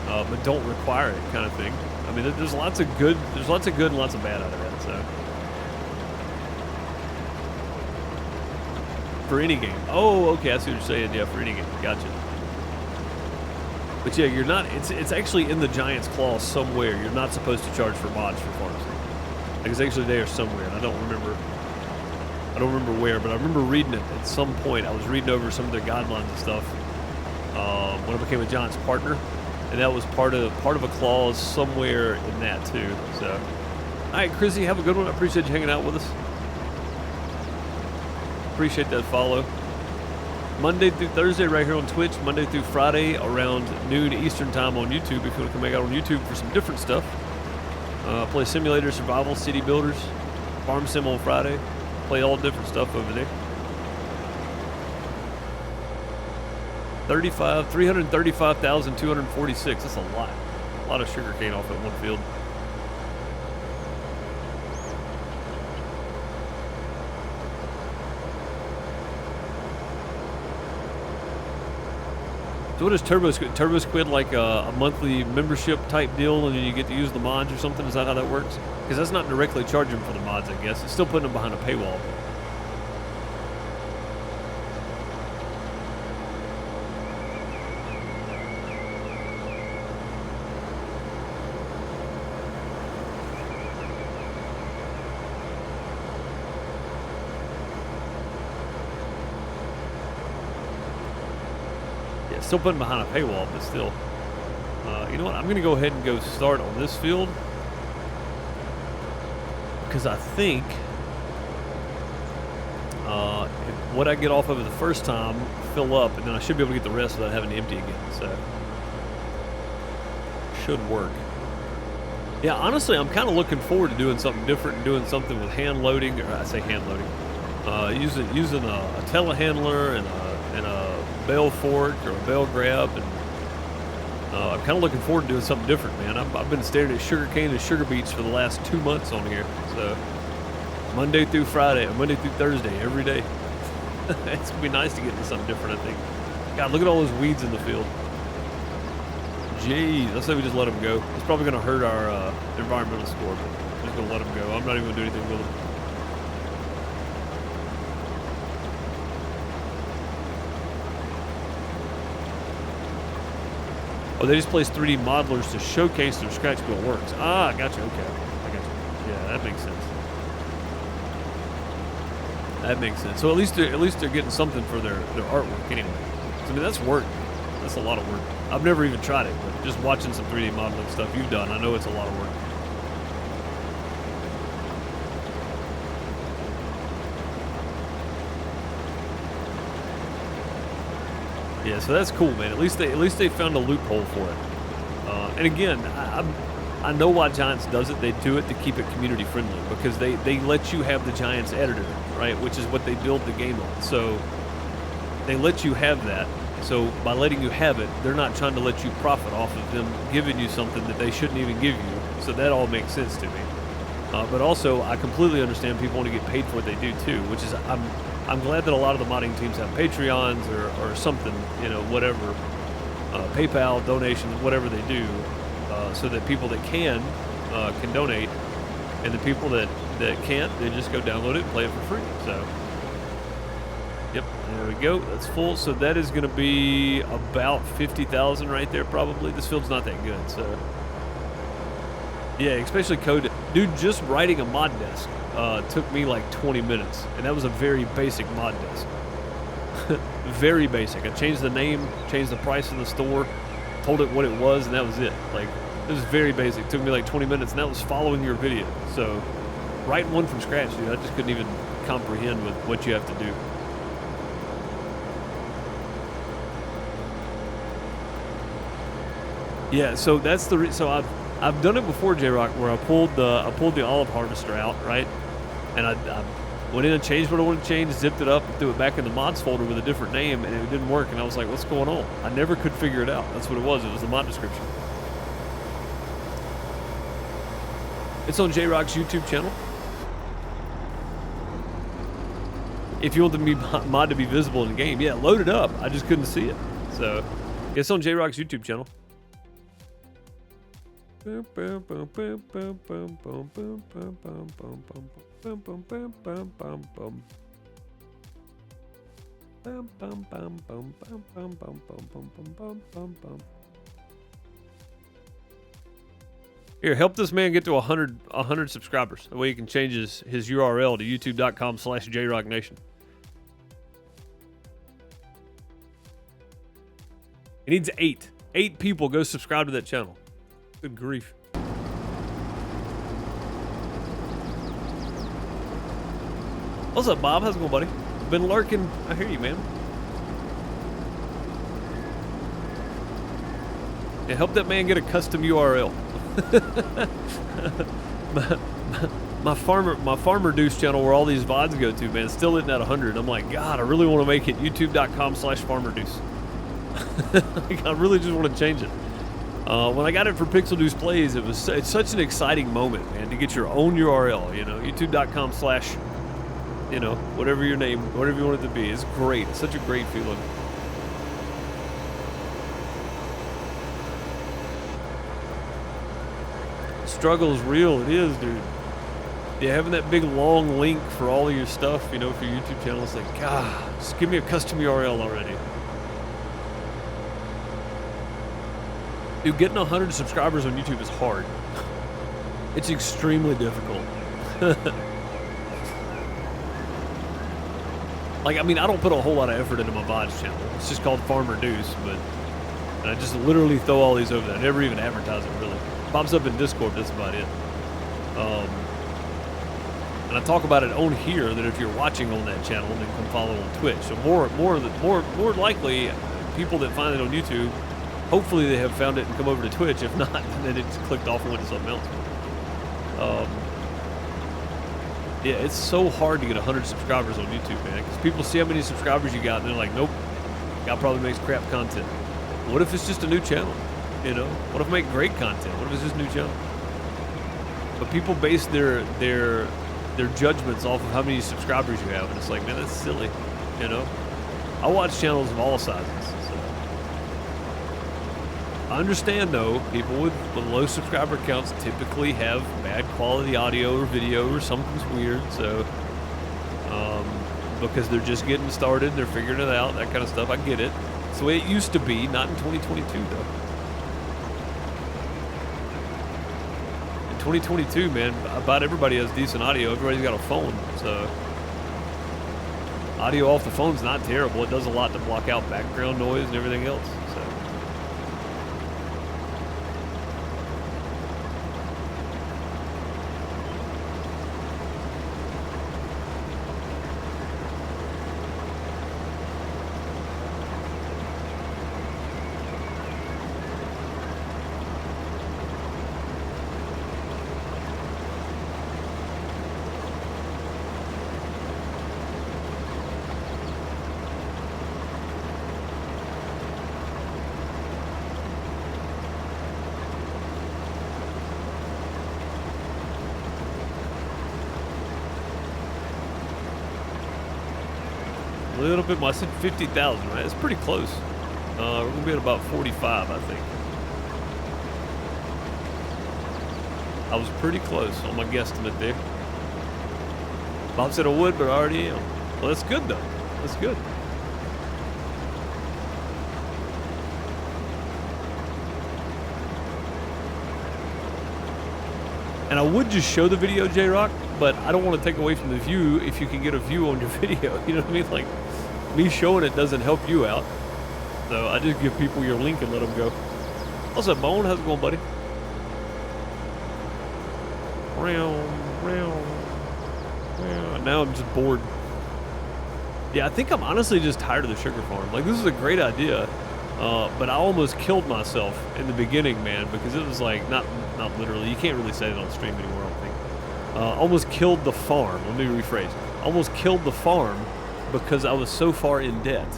But don't require it, kind of thing. I mean, there's lots of good and lots of bad out of that. So for any game. Oh, okay, I see what you're saying. Yeah, for any game. Gotcha. But yeah, you're not. It's actually in the Giant's Claw somewhere. You're not supposed to charge for mods for pharmacy. Like, it's actually there somewhere, and I don't remember where, but I remember reading it at some point. I was reading over some of their guidelines and stuff when I became a Giant's partner, and that was part of a clause somewhere in that too. So, all right, Chrissy, have a good one. I appreciate you hanging out with us. Appreciate that follow. Monday through Thursday right here on Twitch, Monday through Friday around noon Eastern time on YouTube if you want to come back out on YouTube for some different stuff. Play Simulator, Survival, City Builders, Farm Sim on Friday. Play all different stuff over there. 335,246. That's a lot. A lot of sugar cane off at one field. So what does Turbo Squid? Turbo Squid like a monthly membership type deal, and then you get to use the mods or something? Is that how that works? Because that's not directly charging for the mods, I guess. It's still putting them behind a paywall. Still putting behind a paywall, but still. You know what? I'm going to go ahead and go start on this field because I think what I get off of it the first time fill up, and then I should be able to get the rest without having to empty again. So should work. Yeah, honestly, I'm kind of looking forward to doing something different and doing something with hand loading, or I say hand loading, using a telehandler and a bale fork or a bale grab, and I'm kind of looking forward to doing something different, man. I've been staring at sugar cane and sugar beets for the last 2 months on here, so Monday through Friday, or Monday through Thursday, every day. It's gonna be nice to get into something different, I think. God, look at all those weeds in the field. Jeez, let's say we just let them go. It's probably gonna hurt our environmental score, but I'm just gonna let them go. I'm not even gonna do anything with them. Oh, they just placed 3D modelers to showcase their scratch build works. Ah, gotcha. Okay, I gotcha. Yeah, that makes sense. That makes sense. So at least they're getting something for their artwork anyway. So, I mean, that's work. That's a lot of work. I've never even tried it, but just watching some 3D modeling stuff you've done, I know it's a lot of work. Yeah, so that's cool, man. At least they found a loophole for it. And again, I know why Giants does it. They do it to keep it community friendly because they let you have the Giants editor, right? Which is what they build the game on. So they let you have that. So by letting you have it, they're not trying to let you profit off of them giving you something that they shouldn't even give you. So that all makes sense to me. But also, I completely understand people want to get paid for what they do too, which is I'm glad that a lot of the modding teams have Patreons or something, you know, whatever, PayPal donations, whatever they do, so that people that can donate, and the people that can't, they just go download it and play it for free. So, yep, there we go. That's full. So that is going to be about 50,000 right there, probably. This field's not that good, so yeah, especially code. Dude, just writing a mod desk took me like 20 minutes, and that was a very basic mod desk. Very basic. I changed the name, changed the price in the store, told it what it was, and that was it. Like, it was very basic. It took me like 20 minutes, and that was following your video. So writing one from scratch, dude, I just couldn't even comprehend with what you have to do. Yeah, so that's so I've done it before, J-Rock, where I pulled the olive harvester out, right? And I Went in and changed what I wanted to change, zipped it up, and threw it back in the mods folder with a different name, and it didn't work. And I was like, what's going on? I never could figure it out. That's what it was. It was the mod description. It's on J-Rock's YouTube channel. If you want the mod to be visible in the game, yeah, load it up. I just couldn't see it. So, it's on J-Rock's YouTube channel. Here, help this man get to 100 subscribers. That way he can change his URL to youtube.com/JRockNation. He needs 8. 8 people go subscribe to that channel. Good grief. What's up, Bob? How's it going, buddy? Been lurking. I hear you, man. Yeah, help that man get a custom URL. my farmer deuce channel where all these VODs go to, man, still isn't at 100. I'm like, God, I really want to make it youtube.com/farmerdeuce. Like, I really just want to change it. When I got it for Pixel Deuce Plays, it's such an exciting moment, man, to get your own URL, you know, youtube.com/ you know, whatever your name, whatever you want it to be. It's great. It's such a great feeling. Struggle is real. It is, dude. Yeah, having that big long link for all of your stuff, you know, for your YouTube channel, it's like, God, just give me a custom URL already. Dude, getting 100 subscribers on YouTube is hard. It's extremely difficult. Like, I mean, I don't put a whole lot of effort into my VODs channel. It's just called Farmer Deuce, but I just literally throw all these over there. I never even advertise it, really. Pops up in Discord, that's about it. And I talk about it on here, that if you're watching on that channel, then come follow on Twitch. So more likely, people that find it on YouTube, hopefully they have found it and come over to Twitch. If not, then it's clicked off and went to something else. Yeah, it's so hard to get 100 subscribers on YouTube, man, because people see how many subscribers you got, and they're like, nope, guy probably makes crap content. What if it's just a new channel? You know, what if I make great content? What if it's just a new channel? But people base their judgments off of how many subscribers you have, and it's like, man, that's silly. You know, I watch channels of all sizes. So. I understand, though, people with low subscriber counts typically have bad quality audio or video, or something's weird. So, because they're just getting started, they're figuring it out, that kind of stuff. I get it. It's the way it used to be, not in 2022, though. 2022, man, about everybody has decent audio. Everybody's got a phone, so audio off the phone's not terrible. It does a lot to block out background noise and everything else. So a little bit more. I said 50,000, right? It's pretty close. We're gonna be at about 45, I think. I was pretty close on my guesstimate there. Bob said I would, but I already am. Well, that's good though. That's good. And I would just show the video, J-Rock, but I don't want to take away from the view if you can get a view on your video. You know what I mean? Like, me showing it doesn't help you out. So I just give people your link and let them go. What's up, Bone? How's it going, buddy? Now I'm just bored. Yeah, I think I'm honestly just tired of the sugar farm. Like, this is a great idea, but I almost killed myself in the beginning, man, because it was like, not literally, you can't really say it on stream anymore, I don't think. Almost killed the farm. Let me rephrase. almost killed the farm because I was so far in debt.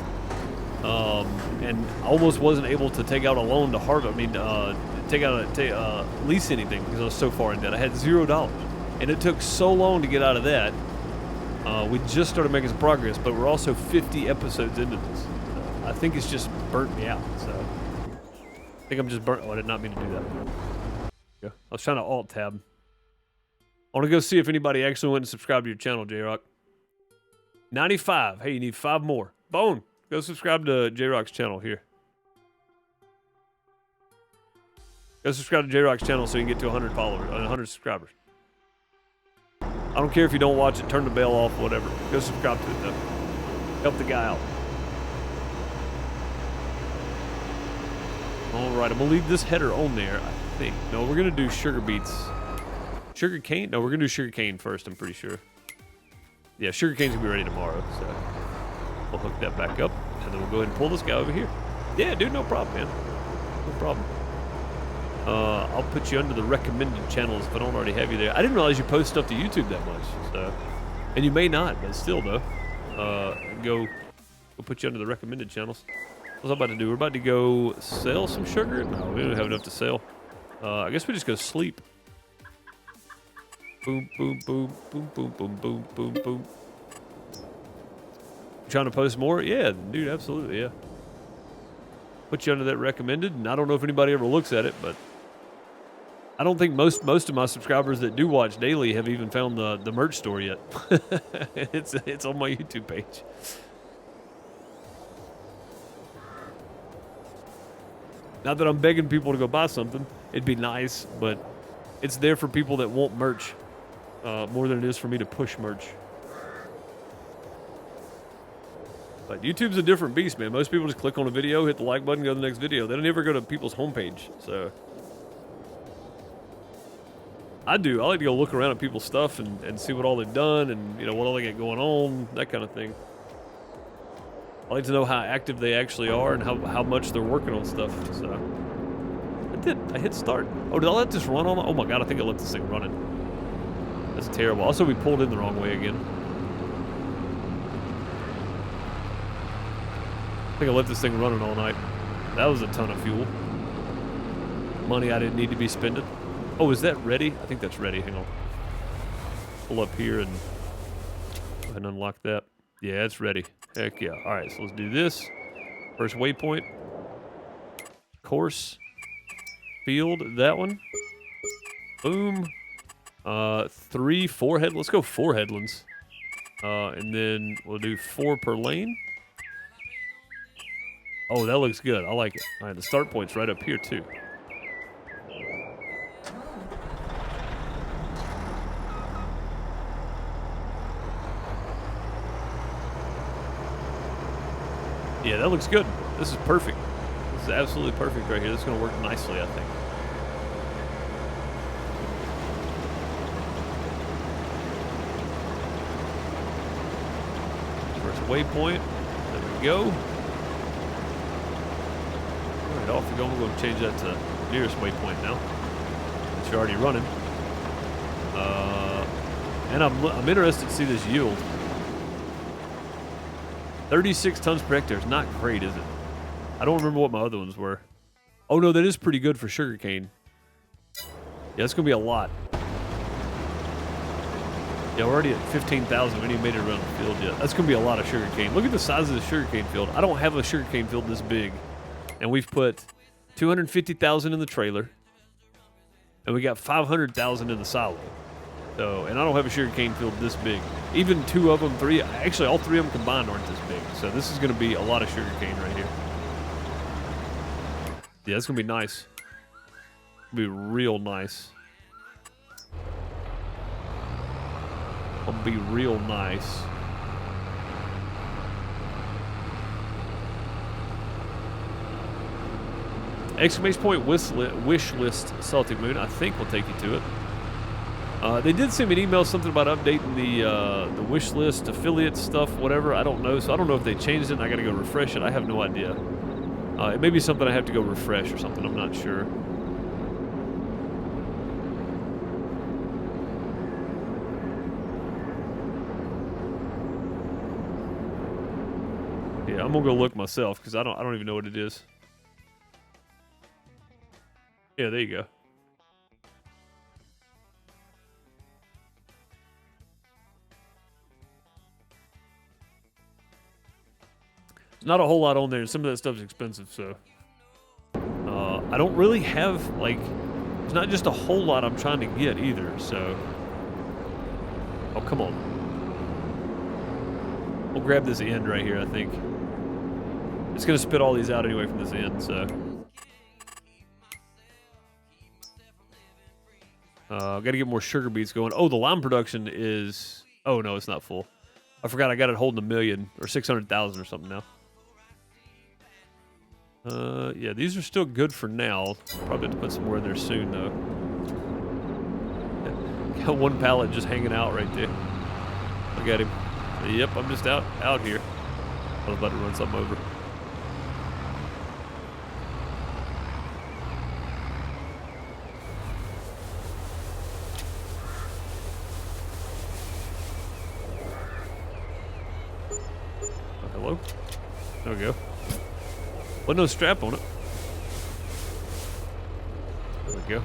And almost wasn't able to take out a loan to harvest. I mean, lease anything because I was so far in debt. I had $0, and it took so long to get out of that. We just started making some progress, but we're also 50 episodes into this. I think it's just burnt me out. So I think I'm just burnt. Oh, I did not mean to do that. Yeah. I was trying to alt tab. I want to go see if anybody actually went and subscribed to your channel, J-Rock. 95. Hey, you need 5 more. Bone. Go subscribe to J-Rock's channel here. Go subscribe to J-Rock's channel so you can get to 100 followers, 100 subscribers. I don't care if you don't watch it, turn the bell off, whatever. Go subscribe to it, though. Help the guy out. All right, I'm going to leave this header on there, I think. No, we're going to do sugar beets. Sugar cane? No, we're going to do sugar cane first, I'm pretty sure. Yeah, sugar cane's going to be ready tomorrow, so we'll hook that back up, and then we'll go ahead and pull this guy over here. Yeah, dude, no problem, man. No problem. I'll put you under the recommended channels if I don't already have you there. I didn't realize you post stuff to YouTube that much, so. And you may not, but still, though. Go put you under the recommended channels. What's I about to do? We're about to go sell some sugar? No, we don't have enough to sell. I guess we just go sleep. Boom, boom, boom, boom, boom, boom, boom, boom, boom. Trying to post more? Yeah, dude, absolutely, yeah. Put you under that recommended, and I don't know if anybody ever looks at it, but I don't think most of my subscribers that do watch daily have even found the merch store yet. It's on my YouTube page. Not that I'm begging people to go buy something. It'd be nice, but it's there for people that want merch more than it is for me to push merch. But YouTube's a different beast, man. Most people just click on a video, hit the like button, go to the next video. They don't ever go to people's homepage, so. I do. I like to go look around at people's stuff and see what all they've done and, you know, what all they got going on, that kind of thing. I like to know how active they actually are and how much they're working on stuff, so. I did. I hit start. Oh, did I let this run on? Oh my God, I think I let this thing running. That's terrible. Also, we pulled in the wrong way again. I think I left this thing running all night. That was a ton of fuel. Money I didn't need to be spending. Oh, is that ready? I think that's ready. Hang on. Pull up here and go ahead and unlock that. Yeah, it's ready. Heck yeah. All right, so let's do this. First waypoint. Course. Field, that one. Boom. 3, 4 head. Let's go 4 headlands. And then we'll do 4 per lane. Oh, that looks good. I like it. All right, the start point's right up here, too. Yeah, that looks good. This is perfect. This is absolutely perfect right here. This is going to work nicely, I think. First waypoint. There we go. Off we go. We're going to change that to nearest waypoint now. Since you're already running. And I'm interested to see this yield. 36 tons per hectare is not great, is it? I don't remember what my other ones were. Oh no, that is pretty good for sugarcane. Yeah, it's going to be a lot. Yeah, we're already at 15,000. We haven't even made it around the field yet. That's going to be a lot of sugarcane. Look at the size of the sugarcane field. I don't have a sugarcane field this big. And we've put 250,000 in the trailer, and we got 500,000 in the silo. So, and I don't have a sugarcane field this big. Even 2 of them, 3, actually all 3 of them combined aren't this big. So this is going to be a lot of sugarcane right here. Yeah, it's going to be nice. It'll be real nice. It'll be real nice. Exclamation point wish list Celtic Moon. I think we'll take you to it. They did send me an email, something about updating the wish list, affiliate stuff, whatever. I don't know. So I don't know if they changed it and I got to go refresh it. I have no idea. It may be something I have to go refresh or something. I'm not sure. Yeah, I'm gonna go look myself because I don't even know what it is. Yeah, there you go. There's not a whole lot on there, and some of that stuff's expensive, so I don't really have like. There's not just a whole lot I'm trying to get either, so. Oh, come on. We'll grab this end right here, I think. It's going to spit all these out anyway from this end, so. Got to get more sugar beets going. Oh, the lime production is... Oh, no, it's not full. I forgot I got it holding 1 million or 600,000 or something now. Yeah, these are still good for now. Probably have to put some more in there soon, though. Got one pallet just hanging out right there. Look at him. Yep, I'm just out here. I was about to run something over. Oh, hello? There we go. Wasn't no strap on it. There we go.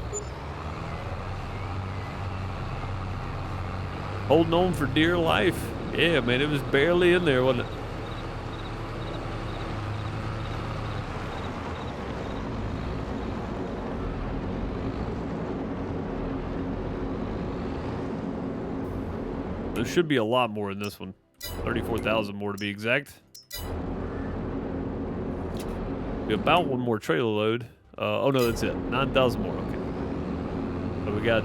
Holding on for dear life. Yeah, man, it was barely in there, wasn't it? There should be a lot more in this one. 34,000 more to be exact. Be about one more trailer load. Oh no, that's it. 9,000 more. Okay. So we got,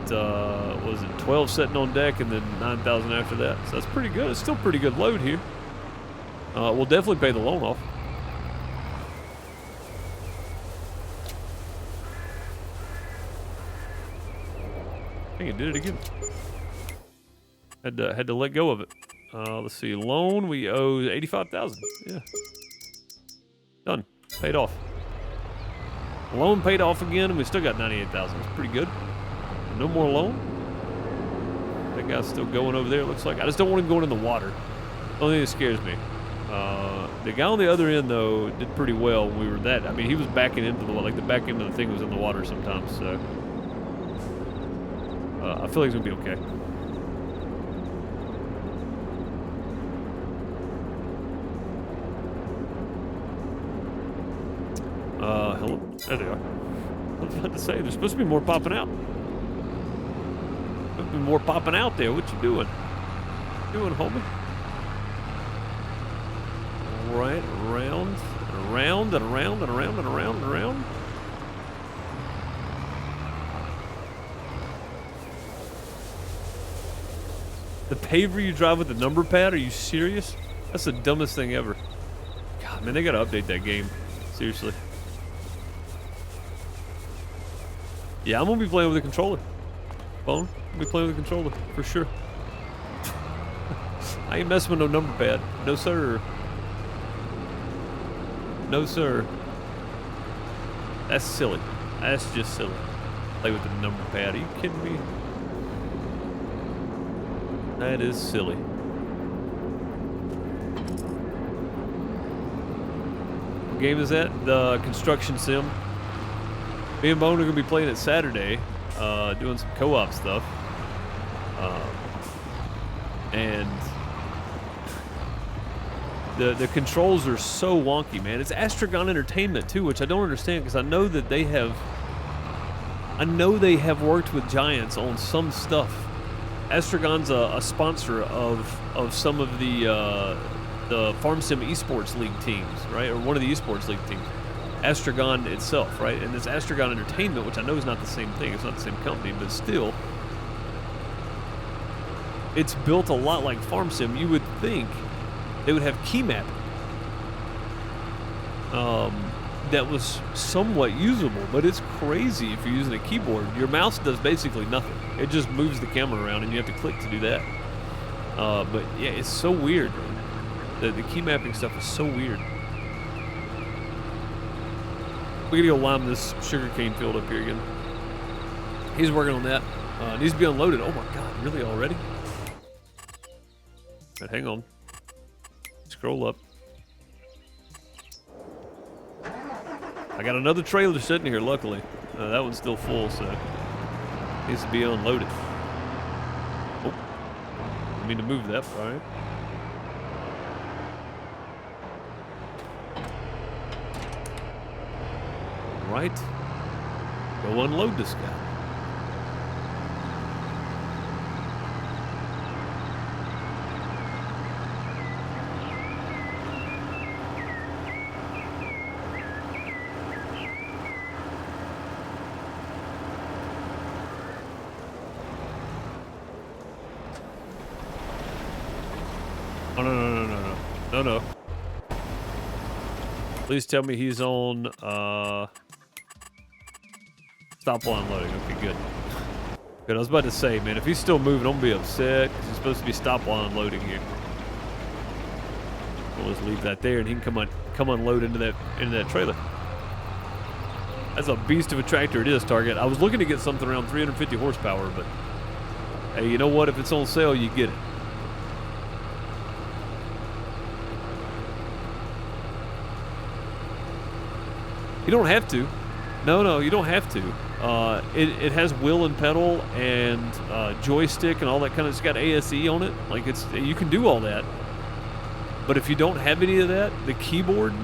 what was it, 12 sitting on deck and then 9,000 after that. So that's pretty good. It's still pretty good load here. We'll definitely pay the loan off. I think it did it again. Had to let go of it. Let's see. Loan, we owe 85,000. Yeah. Done. Paid off. Loan paid off again, and we still got 98,000. That's pretty good. No more loan. That guy's still going over there, it looks like. I just don't want him going in the water. The only thing that scares me. The guy on the other end, though, did pretty well when we were that. I mean, he was backing into the water. Like, the back end of the thing was in the water sometimes, so. I feel like he's going to be okay. Hello. There they are. I was about to say, there's supposed to be more popping out. Supposed to be more popping out there. What you doing? What you doing, homie? All right, around, and around, and around, and around, and around, and around. The paver you drive with the number pad? Are you serious? That's the dumbest thing ever. God, man, they gotta update that game. Seriously. Yeah, I'm gonna be playing with a controller. Phone, I'm gonna be playing with a controller, for sure. I ain't messing with no number pad. No, sir. No, sir. That's silly. That's just silly. Play with the number pad. Are you kidding me? That is silly. What game is that? The construction sim. Me and Bone are going to be playing it Saturday, doing some co-op stuff. And the controls are so wonky, man. It's Astragon Entertainment, too, which I don't understand because I know that they have... I know they have worked with Giants on some stuff. Astragon's a sponsor of some of the Farm Sim Esports League teams, right? Or one of the Esports League teams. Astragon itself, right? And this Astragon Entertainment, which I know is not the same thing, it's not the same company, but still, it's built a lot like Farm Sim. You would think they would have key mapping that was somewhat usable, but it's crazy if you're using a keyboard. Your mouse does basically nothing. It just moves the camera around and you have to click to do that. But yeah, it's so weird. The key mapping stuff is so weird. We gotta go lime this sugarcane field up here again. He's working on that. It needs to be unloaded. Oh my God, really already? Right, hang on. Scroll up. I got another trailer sitting here, luckily. That one's still full, so needs to be unloaded. Oh, I mean to move that, all right. Right. Go unload this guy. Oh, no. Please tell me he's on, stop while unloading. Okay, good. Good, I was about to say, man, if he's still moving, don't be upset, because he's supposed to be stop while unloading here. We'll just leave that there, and he can come unload into that trailer. That's a beast of a tractor it is, Target. I was looking to get something around 350 horsepower, but hey, you know what? If it's on sale, you get it. You don't have to. No, you don't have to. It has wheel and pedal and joystick and all that kind of. It's got ASE on it. Like you can do all that. But if you don't have any of that, the keyboard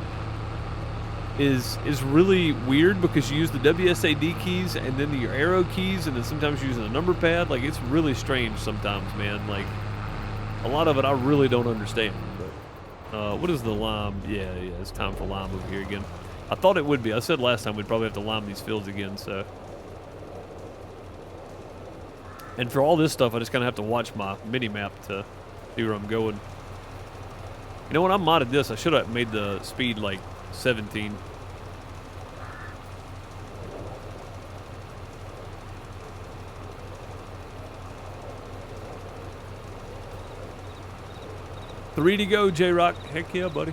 is really weird because you use the WSAD keys and then your arrow keys and then sometimes using a number pad. Like it's really strange sometimes, man. Like a lot of it I really don't understand. But what is the lime? Yeah, it's time for lime over here again. I thought it would be. I said last time we'd probably have to lime these fields again, so. And for all this stuff, I just kind of have to watch my mini-map to see where I'm going. You know, when I modded this, I should have made the speed like 17. Three to go, J-Rock. Heck yeah, buddy.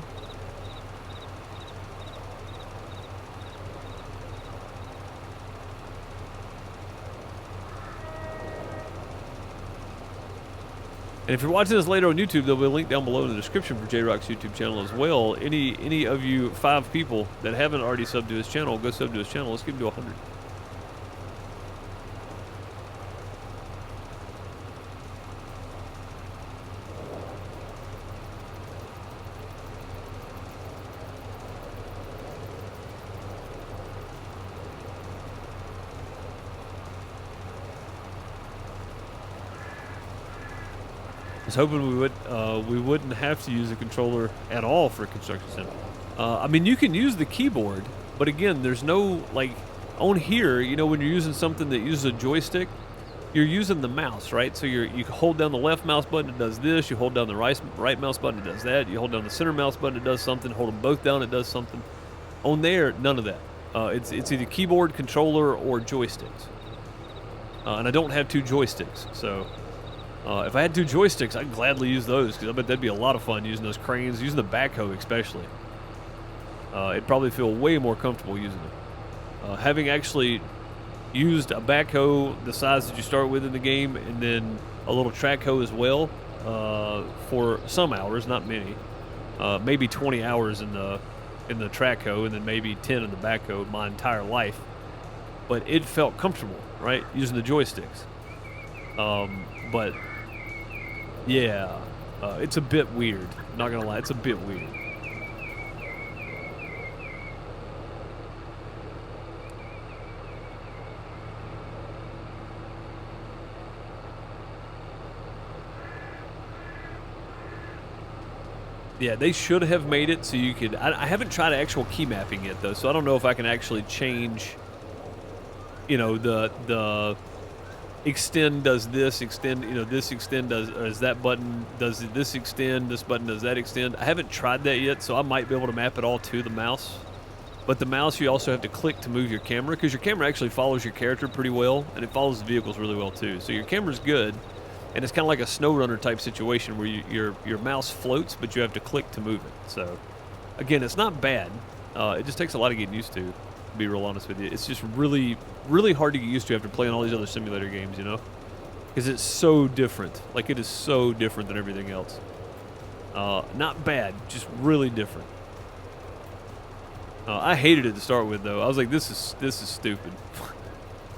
And if you're watching this later on YouTube, there'll be a link down below in the description for J-Rock's YouTube channel as well. Any of you 5 people that haven't already subbed to his channel, go sub to his channel. Let's get him to 100. I was hoping we wouldn't have to use a controller at all for a construction sim. I mean, you can use the keyboard, but again, there's no, like, on here, you know, when you're using something that uses a joystick, you're using the mouse, right? So you hold down the left mouse button, it does this. You hold down the right mouse button, it does that. You hold down the center mouse button, it does something. Hold them both down, it does something. On there, none of that. It's either keyboard, controller, or joysticks. And I don't have 2 joysticks, so... if I had 2 joysticks, I'd gladly use those because I bet that'd be a lot of fun using those cranes, using the backhoe especially. It'd probably feel way more comfortable using it. Having actually used a backhoe the size that you start with in the game and then a little track hoe as well for some hours, not many. Maybe 20 hours in the track hoe and then maybe 10 in the backhoe my entire life. But it felt comfortable, right, using the joysticks. But yeah, it's a bit weird. Not gonna lie, it's a bit weird. Yeah, they should have made it so you could. I haven't tried actual key mapping yet though, so I don't know if I can actually change. You know, the extend does this, extend, you know, this extend does that button, does this extend, this button does that extend. I haven't tried that yet, so I might be able to map it all to the mouse. But the mouse, you also have to click to move your camera, because your camera actually follows your character pretty well, and it follows the vehicles really well too. So your camera's good, and it's kind of like a snow runner type situation where your mouse floats, but you have to click to move it. So again, it's not bad. It just takes a lot of getting used to be real honest with you. It's just really, really hard to get used to after playing all these other simulator games, you know? Because it's so different. Like, it is so different than everything else. Not bad, just really different. I hated it to start with, though. I was like, this is stupid.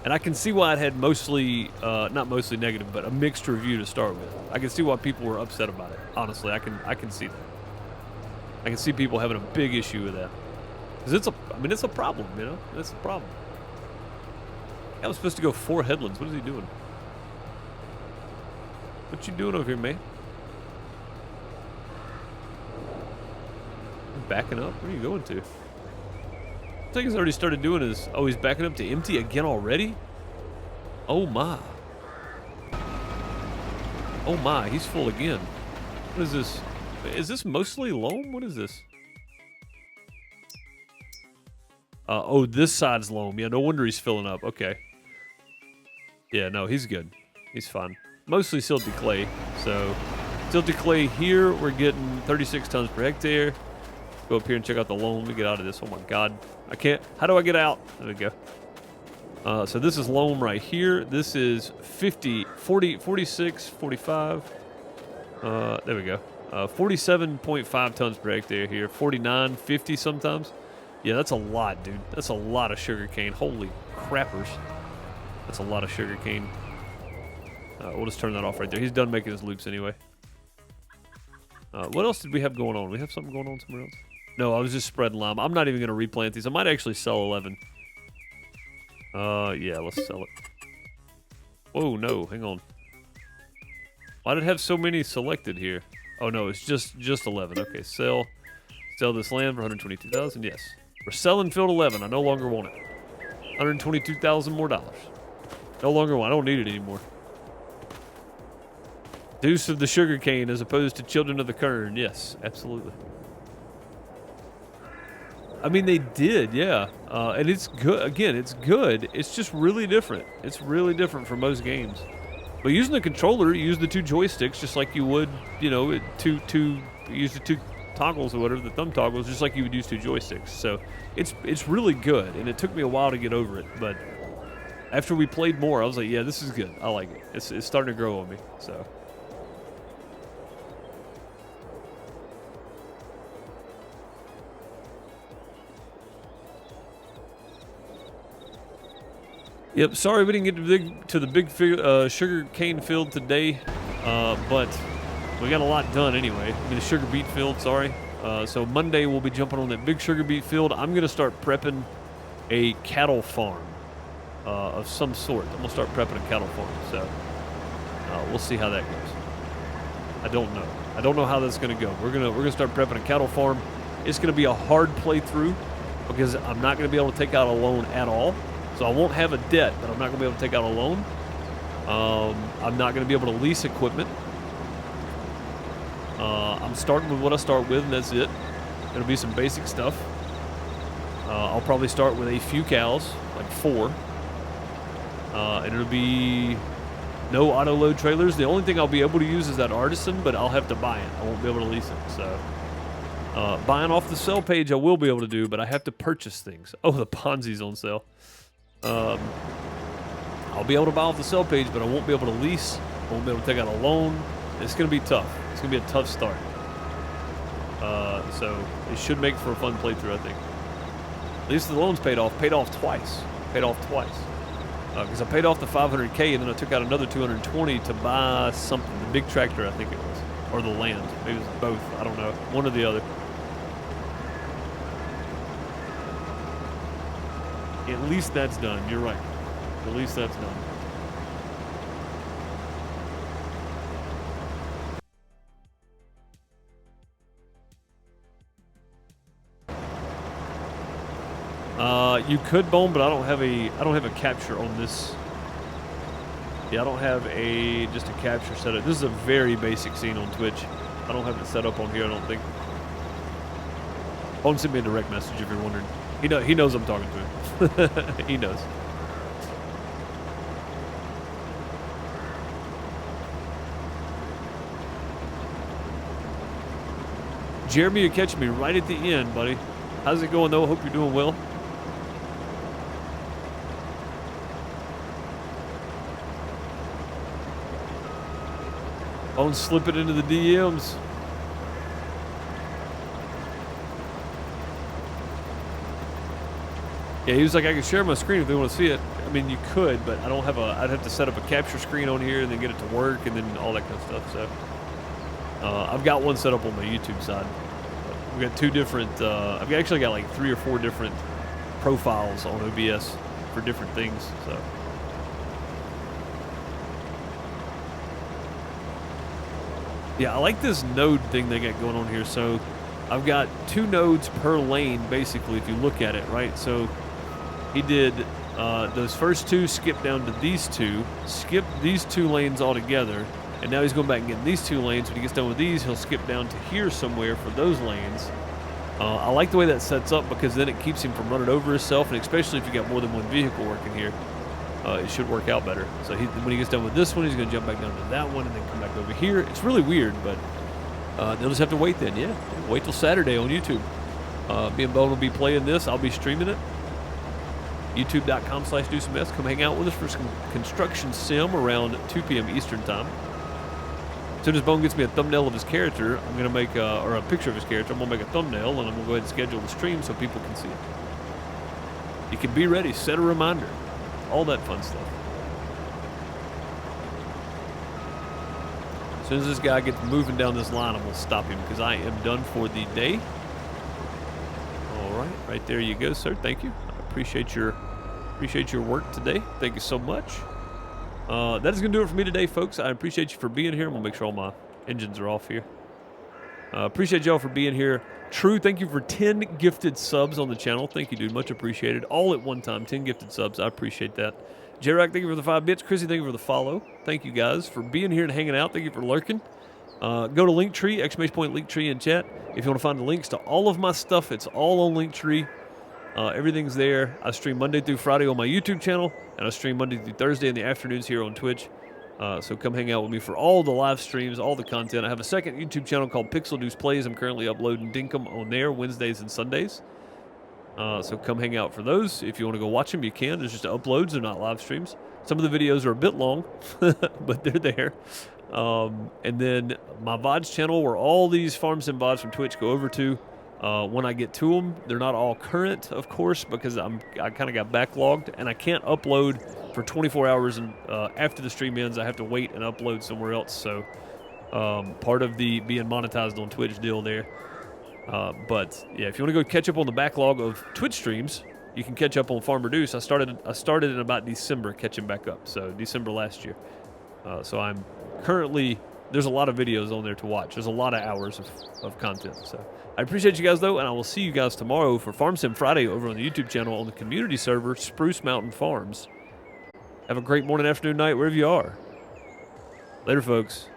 And I can see why it had mostly, not mostly negative, but a mixed review to start with. I can see why people were upset about it. Honestly, I can see that. I can see people having a big issue with that. Because it's a problem, you know? It's a problem. I was supposed to go 4 headlands. What is he doing? What you doing over here, man? Backing up? Where are you going to? I think he's already started doing his... Oh, he's backing up to empty again already? Oh, my. Oh, my. He's full again. What is this? Is this mostly loam? What is this? Oh, this side's loam. Yeah, no wonder he's filling up. Okay. Yeah, no, he's good. He's fine. Mostly silty clay. So, silty clay here, we're getting 36 tons per hectare. Go up here and check out the loam. Let me get out of this. Oh, my God. I can't. How do I get out? There we go. So this is loam right here. This is 50, 40, 46, 45. There we go. 47.5 tons per hectare here. 49, 50 sometimes. Yeah, that's a lot, dude. That's a lot of sugar cane. Holy crappers. That's a lot of sugar cane. We'll just turn that off right there. He's done making his loops anyway. What else did we have going on? We have something going on somewhere else? No, I was just spreading lime. I'm not even going to replant these. I might actually sell 11. Yeah, let's sell it. Whoa, no, hang on. Why did it have so many selected here? Oh, no, it's just 11. Okay, sell this land for 122,000. Yes. We're selling field 11. I no longer want it. 122,000 more dollars. No longer want it. I don't need it anymore. Deuce of the sugar cane as opposed to children of the kern. Yes, absolutely. I mean, they did, yeah. And it's good. Again, it's good. It's just really different. It's really different from most games. But using the controller, you use the 2 joysticks just like you would, you know, use the 2 toggles or whatever, the thumb toggles, just like you would use 2 joysticks. So it's really good. And it took me a while to get over it. But after we played more, I was like, yeah, this is good. I like it. It's starting to grow on me. So. Yep, sorry we didn't get to the big sugar cane field today, but we got a lot done anyway. I mean, the sugar beet field, sorry. So Monday we'll be jumping on that big sugar beet field. I'm going to start prepping a cattle farm of some sort. I'm going to start prepping a cattle farm, so we'll see how that goes. I don't know. I don't know how that's going to go. We're gonna start prepping a cattle farm. It's going to be a hard playthrough because I'm not going to be able to take out a loan at all. So I won't have a debt, but I'm not going to be able to take out a loan. I'm not going to be able to lease equipment. I'm starting with what I start with, and that's it. It'll be some basic stuff. I'll probably start with a few cows, like 4. And it'll be no auto load trailers. The only thing I'll be able to use is that Artisan, but I'll have to buy it. I won't be able to lease it. So buying off the sell page I will be able to do, but I have to purchase things. Oh, the Ponzi's on sale. I'll be able to buy off the sell page, but I won't be able to lease. I won't be able to take out a loan. It's going to be tough. It's going to be a tough start. So it should make for a fun playthrough, I think. At least the loan's paid off twice. Because I paid off the 500K and then I took out another 220 to buy something, the big tractor, I think it was, or the land. Maybe it was both. I don't know. One or the other. At least that's done. You're right. At least that's done. You could bone, but I don't have a capture on this. Yeah, I don't have just a capture setup. This is a very basic scene on Twitch. I don't have it set up on here, I don't think. Bone sent me a direct message if you're wondering. He knows I'm talking to him. He knows. Jeremy, you're catching me right at the end, buddy. How's it going, though? Hope you're doing well. Don't slip it into the DMs. Yeah, he was like, I can share my screen if they want to see it. I mean, you could, but I don't have I'd have to set up a capture screen on here and then get it to work and then all that kind of stuff. So I've got one set up on my YouTube side. We've got two different, I've actually got like 3 or 4 different profiles on OBS for different things. So. Yeah, I like this node thing they got going on here. So I've got 2 nodes per lane, basically, if you look at it, right? So he did those first 2, skip down to these 2, skip these 2 lanes altogether, and now he's going back and getting these 2 lanes. When he gets done with these, he'll skip down to here somewhere for those lanes. I like the way that sets up because then it keeps him from running over himself, and especially if you got more than one vehicle working here, it should work out better. So when he gets done with this one, he's going to jump back down to that one and then come back over here. It's really weird, but they'll just have to wait then. Yeah, wait till Saturday on YouTube. Me and Bone will be playing this. I'll be streaming it. YouTube.com/DoSomeS. Come hang out with us for some construction sim around 2 p.m. Eastern time. As soon as Bone gets me a thumbnail of his character, I'm going to make, or a picture of his character, I'm going to make a thumbnail, and I'm going to go ahead and schedule the stream so people can see it. You can be ready, set a reminder, all that fun stuff. As soon as this guy gets moving down this line, I'm going to stop him because I am done for the day. All right there you go, sir. Thank you. I appreciate your work today. Thank you so much. That is going to do it for me today, folks. I appreciate you for being here. I'm going to make sure all my engines are off here. Appreciate y'all for being here. True, thank you for 10 gifted subs on the channel. Thank you, dude. Much appreciated. All at one time, 10 gifted subs. I appreciate that. J-Rock, thank you for the 5 bits. Chrissy, thank you for the follow. Thank you, guys, for being here and hanging out. Thank you for lurking. Go to Linktree, ! Linktree in chat. If you want to find the links to all of my stuff, it's all on Linktree. Everything's there. I stream Monday through Friday on my YouTube channel, and I stream Monday through Thursday in the afternoons here on Twitch. So come hang out with me for all the live streams, all the content. I have a second YouTube channel called Pixel Deuce Plays. I'm currently uploading Dinkum on there Wednesdays and Sundays. So come hang out for those. If you want to go watch them, you can. There's just uploads. They're not live streams. Some of the videos are a bit long, but they're there. And then my VODs channel, where all these Farm Sim VODs from Twitch go over to. When I get to them, they're not all current, of course, because I kind of got backlogged, and I can't upload for 24 hours. And after the stream ends, I have to wait and upload somewhere else. So part of the being monetized on Twitch deal there. But yeah, if you want to go catch up on the backlog of Twitch streams, you can catch up on Farm Reduce. I started in about December, catching back up. So December last year. So I'm currently, there's a lot of videos on there to watch. There's a lot of hours of content. So I appreciate you guys, though, and I will see you guys tomorrow for Farm Sim Friday over on the YouTube channel on the community server, Spruce Mountain Farms. Have a great morning, afternoon, night, wherever you are. Later, folks.